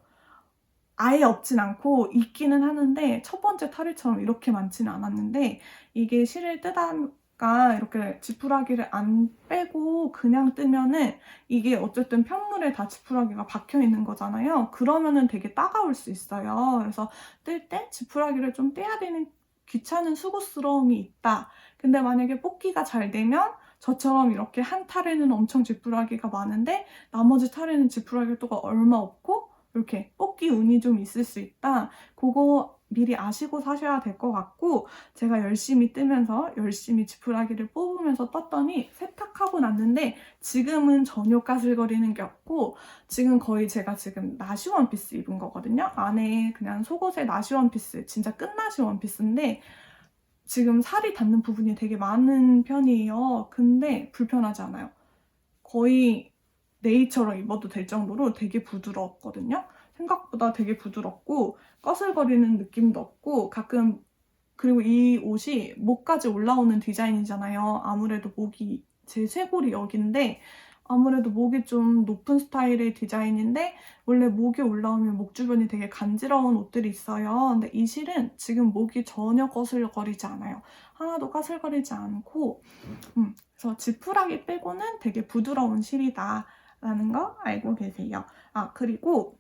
아예 없진 않고 있기는 하는데 첫 번째 타래처럼 이렇게 많지는 않았는데, 이게 실을 뜨다가 이렇게 지푸라기를 안 빼고 그냥 뜨면은 이게 어쨌든 편물에 다 지푸라기가 박혀 있는 거잖아요. 그러면은 되게 따가울 수 있어요. 그래서 뜰 때 지푸라기를 좀 떼야 되는 귀찮은 수고스러움이 있다. 근데 만약에 뽑기가 잘 되면 저처럼 이렇게 한 타래는 엄청 지푸라기가 많은데 나머지 타래는 지푸라기가 얼마 없고 이렇게 뽑기 운이 좀 있을 수 있다. 그거 미리 아시고 사셔야 될 것 같고, 제가 열심히 뜨면서 열심히 지푸라기를 뽑으면서 떴더니 세탁하고 났는데 지금은 전혀 까슬거리는 게 없고, 지금 거의 제가 지금 나시 원피스 입은 거거든요. 안에 그냥 속옷에 나시 원피스, 진짜 끝나시 원피스인데 지금 살이 닿는 부분이 되게 많은 편이에요. 근데 불편하지 않아요. 거의 네이처럼 입어도 될 정도로 되게 부드럽거든요. 생각보다 되게 부드럽고 꺼슬거리는 느낌도 없고, 가끔, 그리고 이 옷이 목까지 올라오는 디자인이잖아요. 아무래도 목이, 제 쇄골이 여기인데 아무래도 목이 좀 높은 스타일의 디자인인데, 원래 목이 올라오면 목 주변이 되게 간지러운 옷들이 있어요. 근데 이 실은 지금 목이 전혀 거슬거리지 않아요. 하나도 까슬거리지 않고, 그래서 지푸라기 빼고는 되게 부드러운 실이다 라는 거 알고 계세요. 그리고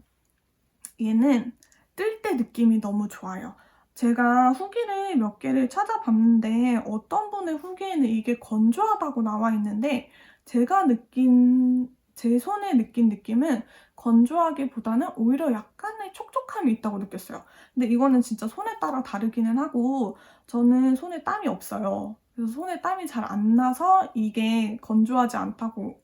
얘는 뜰 때 느낌이 너무 좋아요. 제가 후기를 몇 개를 찾아봤는데 어떤 분의 후기에는 이게 건조하다고 나와 있는데, 제 손에 느낀 느낌은 건조하기보다는 오히려 약간의 촉촉함이 있다고 느꼈어요. 근데 이거는 진짜 손에 따라 다르기는 하고, 저는 손에 땀이 없어요. 그래서 손에 땀이 잘 안 나서 이게 건조하지 않다고,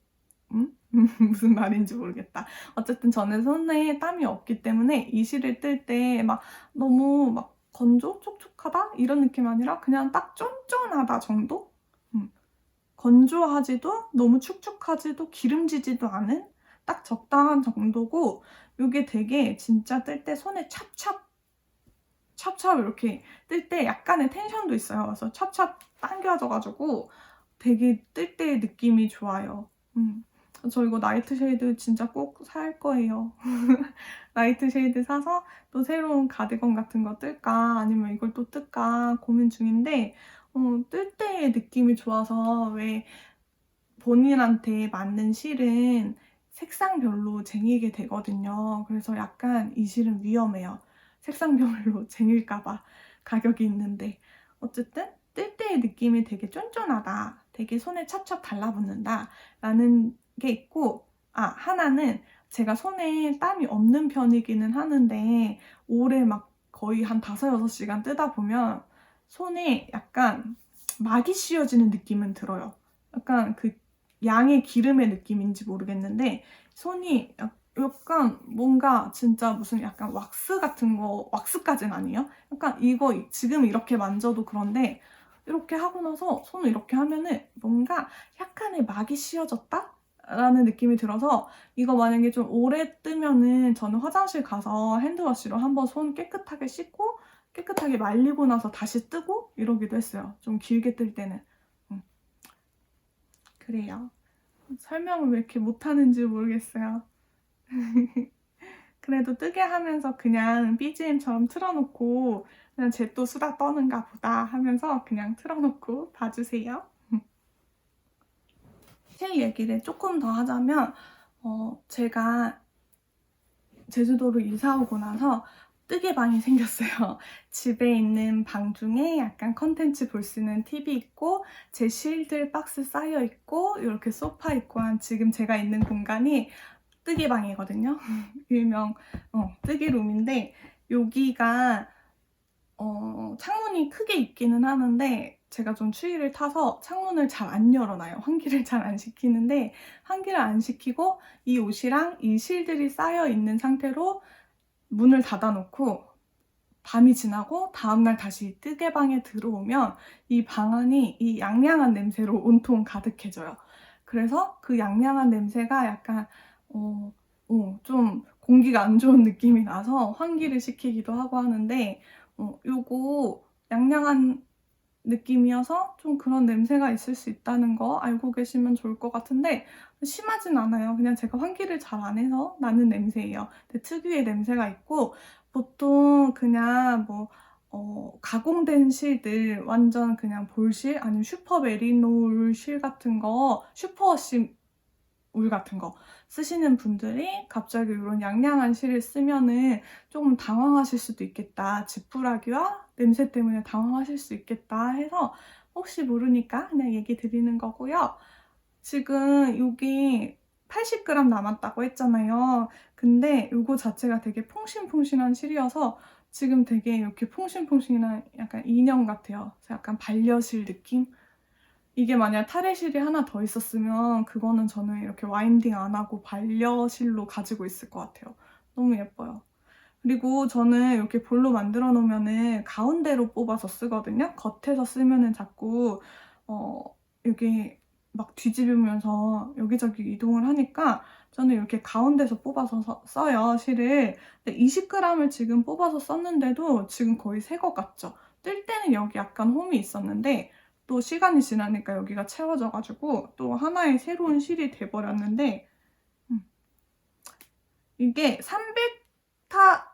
무슨 말인지 모르겠다. 어쨌든 저는 손에 땀이 없기 때문에 이 실을 뜰 때 막 너무 막 촉촉하다 이런 느낌 아니라 그냥 딱 쫀쫀하다 정도? 건조하지도 너무 축축하지도 기름지지도 않은 딱 적당한 정도고, 이게 되게 진짜 뜰 때 손에 찹찹 이렇게 뜰 때 약간의 텐션도 있어요. 그래서 찹찹 당겨져가지고 되게 뜰 때 느낌이 좋아요. 저 이거 나이트 쉐이드 진짜 꼭 살 거예요. 나이트 쉐이드 사서 또 새로운 가디건 같은 거 뜰까 아니면 이걸 또 뜰까 고민 중인데, 뜰 때의 느낌이 좋아서, 왜 본인한테 맞는 실은 색상별로 쟁이게 되거든요. 그래서 약간 이 실은 위험해요. 색상별로 쟁일까봐 가격이 있는데. 어쨌든 뜰 때의 느낌이 되게 쫀쫀하다, 되게 손에 찹찹 달라붙는다 라는 게 있고, 하나는 제가 손에 땀이 없는 편이기는 하는데 오래 막 거의 한 5-6시간 뜨다 보면 손에 약간 막이 씌어지는 느낌은 들어요. 약간 그 양의 기름의 느낌인지 모르겠는데 손이 약간 뭔가 진짜 무슨 약간 왁스 같은 거, 왁스까지는 아니에요. 약간 이거 지금 이렇게 만져도 그런데 이렇게 하고 나서 손을 이렇게 하면은 뭔가 약간의 막이 씌어졌다? 라는 느낌이 들어서, 이거 만약에 좀 오래 뜨면은 저는 화장실 가서 핸드워시로 한번 손 깨끗하게 씻고 깨끗하게 말리고 나서 다시 뜨고 이러기도 했어요. 좀 길게 뜰 때는. 그래요. 설명을 왜 이렇게 못하는지 모르겠어요. 그래도 뜨게 하면서 그냥 BGM처럼 틀어놓고 그냥 쟤 또 수다 떠는가 보다 하면서 그냥 틀어놓고 봐주세요. 실 얘기를 조금 더 하자면 제가 제주도로 이사 오고 나서 뜨개방이 생겼어요. 집에 있는 방 중에 약간 컨텐츠 볼 수 있는 TV 있고 제 실들 박스 쌓여 있고 이렇게 소파 있고 한 지금 제가 있는 공간이 뜨개방이거든요. 일명 뜨개룸인데 여기가 창문이 크게 있기는 하는데 제가 좀 추위를 타서 창문을 잘 안 열어놔요. 환기를 잘 안 시키는데 환기를 안 시키고 이 옷이랑 이 실들이 쌓여 있는 상태로 문을 닫아놓고 밤이 지나고 다음날 다시 뜨개방에 들어오면 이 방 안이 이 양양한 냄새로 온통 가득해져요. 그래서 그 양양한 냄새가 약간 좀 공기가 안 좋은 느낌이 나서 환기를 시키기도 하고 하는데 요거 양양한 느낌이어서 좀 그런 냄새가 있을 수 있다는 거 알고 계시면 좋을 것 같은데 심하진 않아요. 그냥 제가 환기를 잘 안 해서 나는 냄새예요. 근데 특유의 냄새가 있고 보통 그냥 뭐 가공된 실들 완전 그냥 볼실 아니면 슈퍼 메리노 실 같은 거 슈퍼워시 울 같은 거 쓰시는 분들이 갑자기 이런 양양한 실을 쓰면은 조금 당황하실 수도 있겠다. 지푸라기와 냄새 때문에 당황하실 수 있겠다 해서 혹시 모르니까 그냥 얘기 드리는 거고요. 지금 여기 80g 남았다고 했잖아요. 근데 이거 자체가 되게 퐁신퐁신한 실이어서 지금 되게 이렇게 퐁신퐁신한 약간 인형 같아요. 약간 반려실 느낌? 이게 만약 탈의실이 하나 더 있었으면 그거는 저는 이렇게 와인딩 안 하고 반려실로 가지고 있을 것 같아요. 너무 예뻐요. 그리고 저는 이렇게 볼로 만들어 놓으면은 가운데로 뽑아서 쓰거든요. 겉에서 쓰면은 자꾸 이게 막 뒤집으면서 여기저기 이동을 하니까 저는 이렇게 가운데서 뽑아서 써요, 실을. 근데 20g을 지금 뽑아서 썼는데도 지금 거의 새 것 같죠? 뜰 때는 여기 약간 홈이 있었는데 또 시간이 지나니까 여기가 채워져가지고 또 하나의 새로운 실이 돼버렸는데 이게 300g?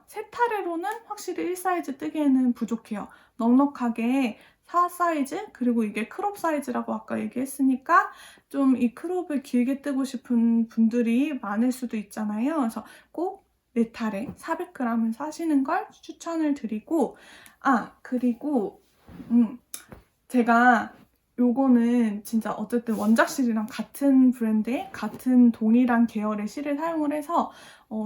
세 타래로는 확실히 1사이즈 뜨기에는 부족해요. 넉넉하게 4사이즈 그리고 이게 크롭 사이즈라고 아까 얘기했으니까 좀 이 크롭을 길게 뜨고 싶은 분들이 많을 수도 있잖아요. 그래서 꼭 4타래 400g을 사시는 걸 추천을 드리고 그리고 제가 요거는 진짜 어쨌든 원작실이랑 같은 브랜드의 같은 동일한 계열의 실을 사용을 해서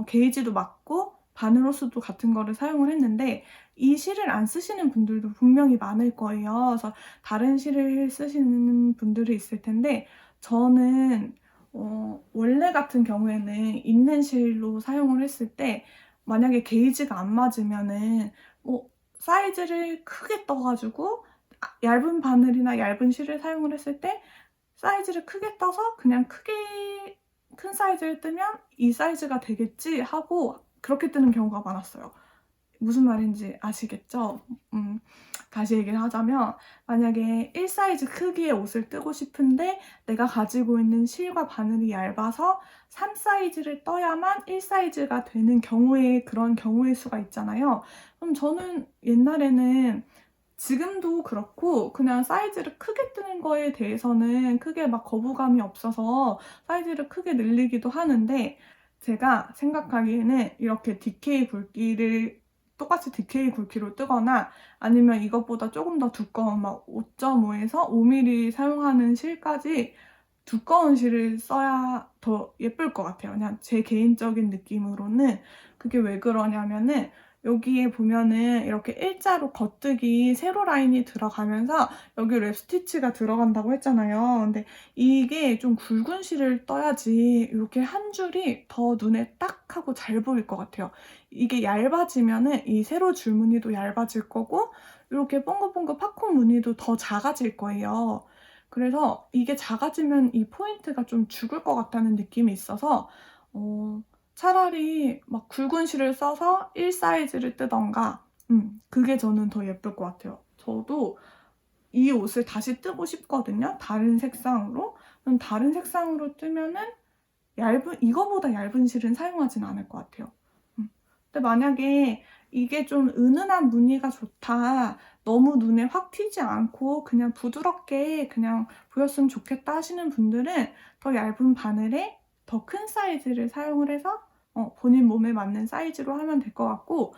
게이지도 맞고 바늘호스도 같은 거를 사용을 했는데 이 실을 안 쓰시는 분들도 분명히 많을 거예요. 그래서 다른 실을 쓰시는 분들이 있을 텐데 저는 원래 같은 경우에는 있는 실로 사용을 했을 때 만약에 게이지가 안 맞으면은 사이즈를 크게 떠가지고 얇은 바늘이나 얇은 실을 사용을 했을 때 사이즈를 크게 떠서 그냥 크게 큰 사이즈를 뜨면 이 사이즈가 되겠지 하고 그렇게 뜨는 경우가 많았어요. 무슨 말인지 아시겠죠? 다시 얘기를 하자면 만약에 1사이즈 크기의 옷을 뜨고 싶은데 내가 가지고 있는 실과 바늘이 얇아서 3사이즈를 떠야만 1사이즈가 되는 경우에 그런 경우의 수가 있잖아요. 그럼 저는 옛날에는 지금도 그렇고 그냥 사이즈를 크게 뜨는 거에 대해서는 크게 막 거부감이 없어서 사이즈를 크게 늘리기도 하는데 제가 생각하기에는 이렇게 DK 굵기를 똑같이 DK 굵기로 뜨거나 아니면 이것보다 조금 더 두꺼운 막 5.5에서 5mm 사용하는 실까지 두꺼운 실을 써야 더 예쁠 것 같아요. 그냥 제 개인적인 느낌으로는 그게 왜 그러냐면은 여기에 보면은 이렇게 일자로 겉뜨기 세로 라인이 들어가면서 여기 랩 스티치가 들어간다고 했잖아요. 근데 이게 좀 굵은 실을 떠야지 이렇게 한 줄이 더 눈에 딱 하고 잘 보일 것 같아요. 이게 얇아지면은 이 세로 줄 무늬도 얇아질 거고 이렇게 뻥긋뻥긋 팝콘 무늬도 더 작아질 거예요. 그래서 이게 작아지면 이 포인트가 좀 죽을 것 같다는 느낌이 있어서 차라리 막 굵은 실을 써서 1사이즈를 뜨던가 그게 저는 더 예쁠 것 같아요. 저도 이 옷을 다시 뜨고 싶거든요. 다른 색상으로. 그럼 다른 색상으로 뜨면은 이거보다 얇은 실은 사용하진 않을 것 같아요. 근데 만약에 이게 좀 은은한 무늬가 좋다, 너무 눈에 확 튀지 않고 그냥 부드럽게 그냥 보였으면 좋겠다 하시는 분들은 더 얇은 바늘에 더 큰 사이즈를 사용을 해서 본인 몸에 맞는 사이즈로 하면 될 것 같고,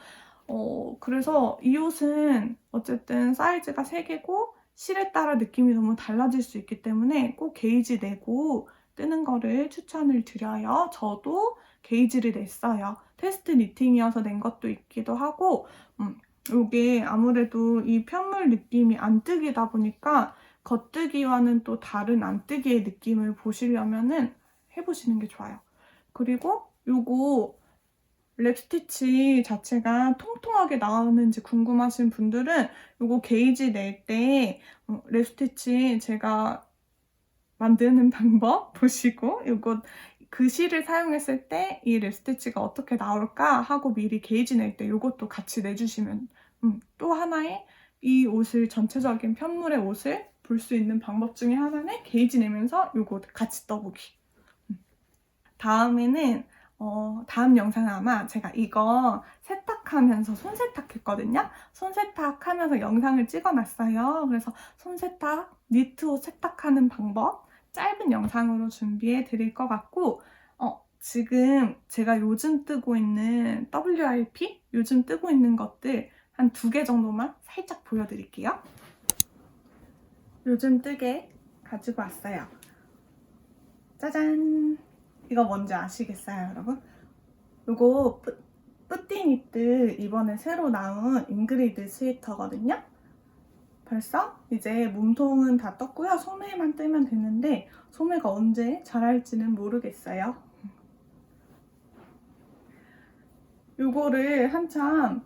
그래서 이 옷은 어쨌든 사이즈가 3개고 실에 따라 느낌이 너무 달라질 수 있기 때문에 꼭 게이지 내고 뜨는 거를 추천을 드려요. 저도 게이지를 냈어요. 테스트 니팅이어서 낸 것도 있기도 하고, 이게 아무래도 이 편물 느낌이 안뜨기다 보니까 겉뜨기와는 또 다른 안뜨기의 느낌을 보시려면은 해보시는 게 좋아요. 그리고 요거 랩 스티치 자체가 통통하게 나오는지 궁금하신 분들은 요거 게이지 낼 때 랩 스티치 제가 만드는 방법 보시고 요거 그 실을 사용했을 때 이 랩 스티치가 어떻게 나올까 하고 미리 게이지 낼 때 요것도 같이 내주시면 또 하나의 이 옷을 전체적인 편물의 옷을 볼 수 있는 방법 중에 하나는 게이지 내면서 요거 같이 떠보기. 다음에는 다음 영상은 아마 제가 이거 세탁하면서 손세탁했거든요. 손세탁하면서 영상을 찍어놨어요. 그래서 손세탁, 니트옷 세탁하는 방법 짧은 영상으로 준비해 드릴 것 같고, 지금 제가 요즘 뜨고 있는 WRP? 요즘 뜨고 있는 것들 한 2개 정도만 살짝 보여드릴게요. 요즘 뜨게 가지고 왔어요. 짜잔! 이거 뭔지 아시겠어요, 여러분? 요거 뿌띠니트 이번에 새로 나온 잉그리드 스웨터거든요. 벌써 이제 몸통은 다 떴고요. 소매만 뜨면 되는데 소매가 언제 자랄지는 모르겠어요. 요거를 한참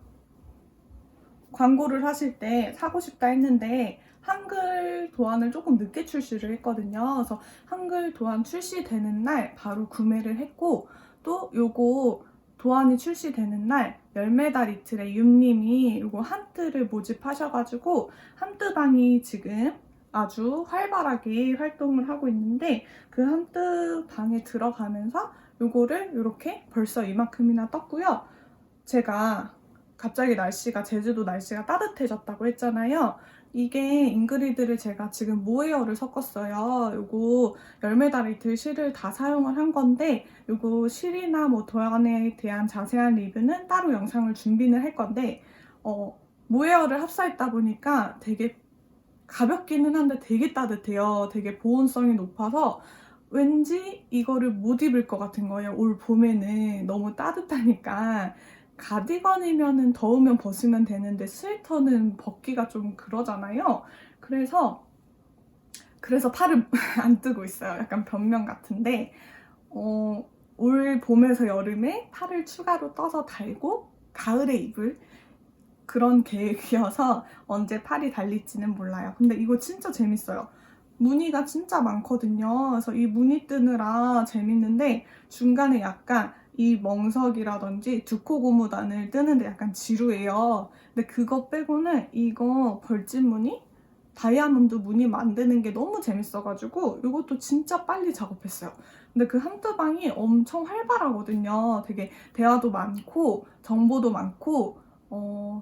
광고를 하실 때 사고 싶다 했는데 한글 도안을 조금 늦게 출시를 했거든요. 그래서 한글 도안 출시되는 날 바로 구매를 했고, 또 요거 도안이 출시되는 날 열매달 이틀의 윤님이 요거 함뜨를 모집하셔가지고 함뜨방이 지금 아주 활발하게 활동을 하고 있는데, 그 함뜨방에 들어가면서 요거를 이렇게 벌써 이만큼이나 떴고요. 제가 갑자기 제주도 날씨가 따뜻해졌다고 했잖아요. 이게 잉그리드를 제가 지금 모헤어를 섞었어요. 요거 열매달 이틀 실을 다 사용을 한 건데, 요거 실이나 뭐 도안에 대한 자세한 리뷰는 따로 영상을 준비는 할 건데, 모헤어를 합사했다 보니까 되게 가볍기는 한데 되게 따뜻해요. 되게 보온성이 높아서 왠지 이거를 못 입을 것 같은 거예요. 올 봄에는 너무 따뜻하니까. 가디건이면은 더우면 벗으면 되는데 스웨터는 벗기가 좀 그러잖아요. 그래서 팔을 안 뜨고 있어요. 약간 변명 같은데, 올 봄에서 여름에 팔을 추가로 떠서 달고 가을에 입을 그런 계획이어서 언제 팔이 달릴지는 몰라요. 근데 이거 진짜 재밌어요. 무늬가 진짜 많거든요. 그래서 이 무늬 뜨느라 재밌는데 중간에 약간 이 멍석이라든지 두코 고무단을 뜨는데 약간 지루해요. 근데 그거 빼고는 이거 벌집 무늬? 다이아몬드 무늬 만드는 게 너무 재밌어가지고 이것도 진짜 빨리 작업했어요. 근데 그 함뜨방이 엄청 활발하거든요. 되게 대화도 많고 정보도 많고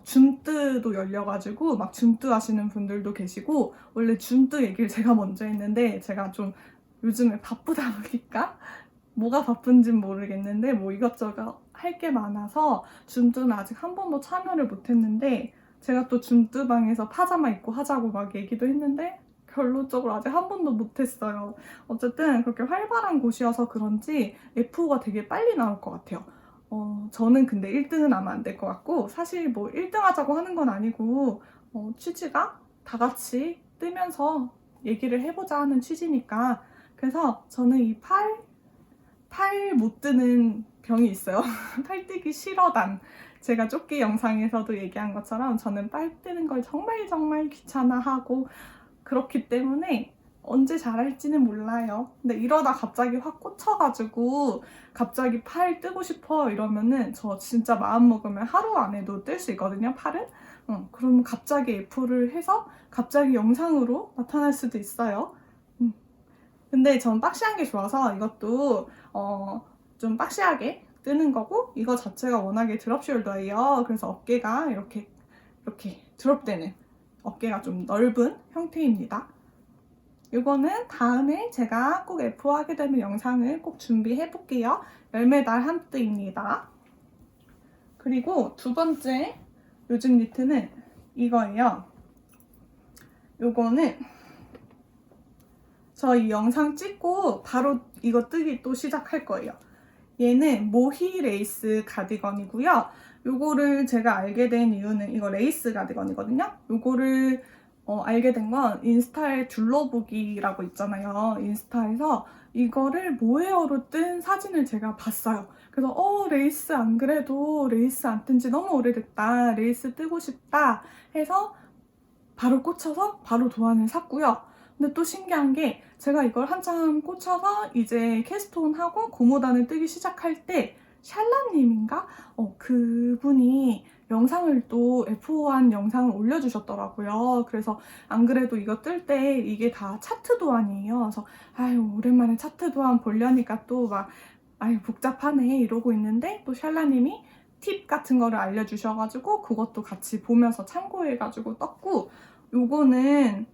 줌뜨도 열려가지고 막 줌뜨 하시는 분들도 계시고, 원래 줌뜨 얘기를 제가 먼저 했는데 제가 좀 요즘에 바쁘다 보니까 뭐가 바쁜진 모르겠는데 뭐 이것저것 할 게 많아서 줌뜨는 아직 한 번도 참여를 못했는데, 제가 또 줌뜨방에서 파자마 입고 하자고 막 얘기도 했는데 결론적으로 아직 한 번도 못했어요. 어쨌든 그렇게 활발한 곳이어서 그런지 F5가 되게 빨리 나올 것 같아요. 저는 근데 1등은 아마 안 될 것 같고, 사실 뭐 1등 하자고 하는 건 아니고 취지가 다 같이 뜨면서 얘기를 해보자 하는 취지니까. 그래서 저는 이 팔 못 뜨는 병이 있어요. 팔 뜨기 싫어단. 제가 쫓기 영상에서도 얘기한 것처럼 저는 팔 뜨는 걸 정말 정말 귀찮아하고 그렇기 때문에 언제 잘할지는 몰라요. 근데 이러다 갑자기 확 꽂혀가지고 갑자기 팔 뜨고 싶어 이러면은 저 진짜 마음 먹으면 하루 안에도 뜰 수 있거든요, 팔은. 그러면 갑자기 F를 해서 갑자기 영상으로 나타날 수도 있어요. 근데 전 박시한 게 좋아서 이것도 좀 박시하게 뜨는 거고, 이거 자체가 워낙에 드롭 숄더예요. 그래서 어깨가 이렇게 드롭되는, 어깨가 좀 넓은 형태입니다. 이거는 다음에 제가 꼭 F 하게 되면 영상을 꼭 준비해 볼게요. 열매달 한뜨입니다. 그리고 두 번째 요즘 니트는 이거예요. 요거는 저 이 영상 찍고 바로 이거 뜨기 또 시작할 거예요. 얘는 모히 레이스 가디건이고요. 요거를 제가 알게 된 이유는, 이거 레이스 가디건이거든요. 요거를 알게 된 건 인스타에 둘러보기라고 있잖아요. 인스타에서 이거를 모헤어로 뜬 사진을 제가 봤어요. 그래서 레이스 안 그래도 레이스 안 뜬 지 너무 오래됐다. 레이스 뜨고 싶다 해서 바로 꽂혀서 바로 도안을 샀고요. 근데 또 신기한 게, 제가 이걸 한참 꽂혀서 이제 캐스톤하고 고무단을 뜨기 시작할 때 샬라님인가? 그분이 영상을 또 F1 영상을 올려주셨더라고요. 그래서 안 그래도 이거 뜰 때 이게 다 차트 도안이에요. 그래서 아유, 오랜만에 차트 도안 보려니까 또 막 아유 복잡하네 이러고 있는데, 또 샬라님이 팁 같은 거를 알려주셔가지고 그것도 같이 보면서 참고해가지고 떴고, 요거는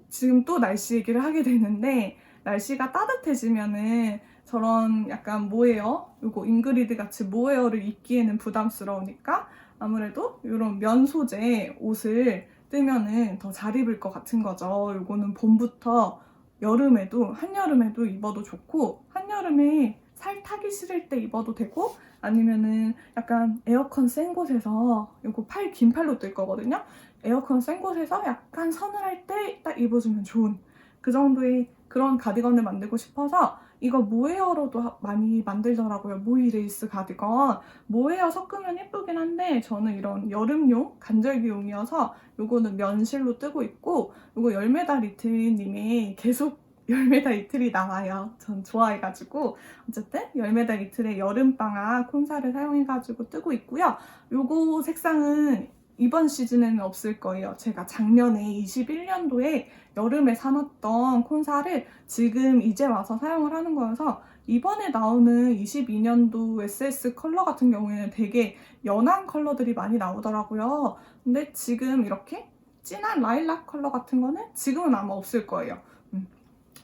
지금 또 날씨 얘기를 하게 되는데, 날씨가 따뜻해지면은 저런 약간 모헤어, 요거 잉그리드 같이 모헤어를 입기에는 부담스러우니까 아무래도 이런 면 소재 옷을 뜨면은 더 잘 입을 것 같은 거죠. 요거는 봄부터 여름에도, 한여름에도 입어도 좋고, 한여름에 살 타기 싫을 때 입어도 되고, 아니면은 약간 에어컨 센 곳에서, 요거 팔 긴 팔로 뜰 거거든요. 에어컨 센 곳에서 약간 서늘할 때 딱 입어주면 좋은 그 정도의 그런 가디건을 만들고 싶어서, 이거 모헤어로도 많이 만들더라고요. 모히 레이스 가디건. 모헤어 섞으면 예쁘긴 한데 저는 이런 여름용, 간절기용이어서 요거는 면실로 뜨고 있고, 요거 열매달 이틀님이 계속 열매달 이틀이 나와요. 전 좋아해가지고. 어쨌든 열매달 이틀의 여름방학 콘사를 사용해가지고 뜨고 있고요. 요거 색상은 이번 시즌에는 없을 거예요. 제가 작년에 21년도에 여름에 사놨던 콘사를 지금 이제 와서 사용을 하는 거여서, 이번에 나오는 22년도 SS 컬러 같은 경우에는 되게 연한 컬러들이 많이 나오더라고요. 근데 지금 이렇게 진한 라일락 컬러 같은 거는 지금은 아마 없을 거예요.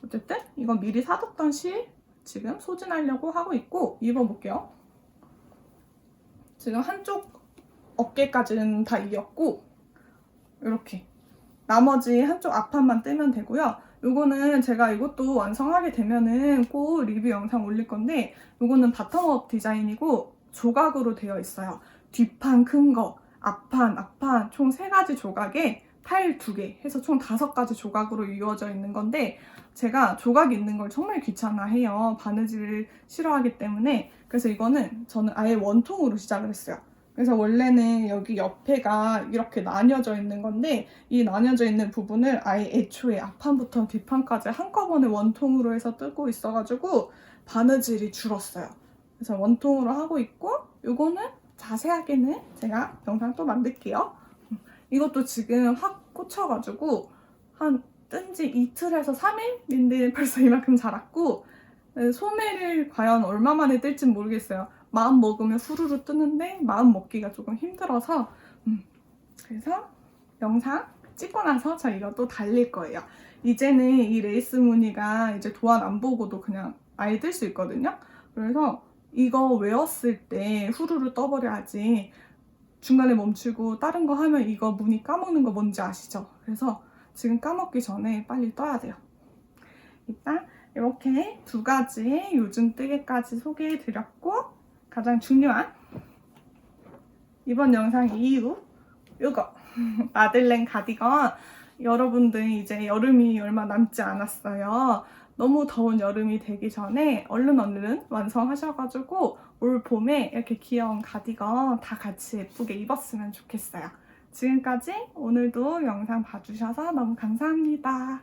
어쨌든 이건 미리 사뒀던 실 지금 소진하려고 하고 있고, 입어볼게요. 지금 한쪽 어깨까지는 다 이었고, 이렇게 나머지 한쪽 앞판만 뜨면 되고요. 요거는 제가 이것도 완성하게 되면은 꼭 리뷰 영상 올릴 건데, 요거는 바텀업 디자인이고 조각으로 되어 있어요. 뒷판 큰 거, 앞판 총 3가지 조각에 팔 2개 해서 총 5가지 조각으로 이루어져 있는 건데, 제가 조각이 있는 걸 정말 귀찮아해요. 바느질을 싫어하기 때문에. 그래서 이거는 저는 아예 원통으로 시작을 했어요. 그래서 원래는 여기 옆에가 이렇게 나뉘어져 있는 건데, 이 나뉘어져 있는 부분을 아예 애초에 앞판부터 뒷판까지 한꺼번에 원통으로 해서 뜨고 있어가지고 바느질이 줄었어요. 그래서 원통으로 하고 있고, 요거는 자세하게는 제가 영상 또 만들게요. 이것도 지금 확 꽂혀가지고 한 뜬지 이틀에서 3일인데 벌써 이만큼 자랐고, 소매를 과연 얼마 만에 뜰진 모르겠어요. 마음 먹으면 후루루 뜨는데 마음 먹기가 조금 힘들어서. 그래서 영상 찍고 나서 저 이거 또 달릴 거예요. 이제는 이 레이스 무늬가 이제 도안 안 보고도 그냥 아예 뜰 수 있거든요. 그래서 이거 외웠을 때 후루루 떠버려야지, 중간에 멈추고 다른 거 하면 이거 무늬 까먹는 거 뭔지 아시죠? 그래서 지금 까먹기 전에 빨리 떠야 돼요. 일단 이렇게 2가지 요즘 뜨개까지 소개해드렸고, 가장 중요한 이번 영상 이후 요거 마들렌 가디건. 여러분들 이제 여름이 얼마 남지 않았어요. 너무 더운 여름이 되기 전에 얼른 완성하셔가지고 올 봄에 이렇게 귀여운 가디건 다 같이 예쁘게 입었으면 좋겠어요. 지금까지 오늘도 영상 봐주셔서 너무 감사합니다.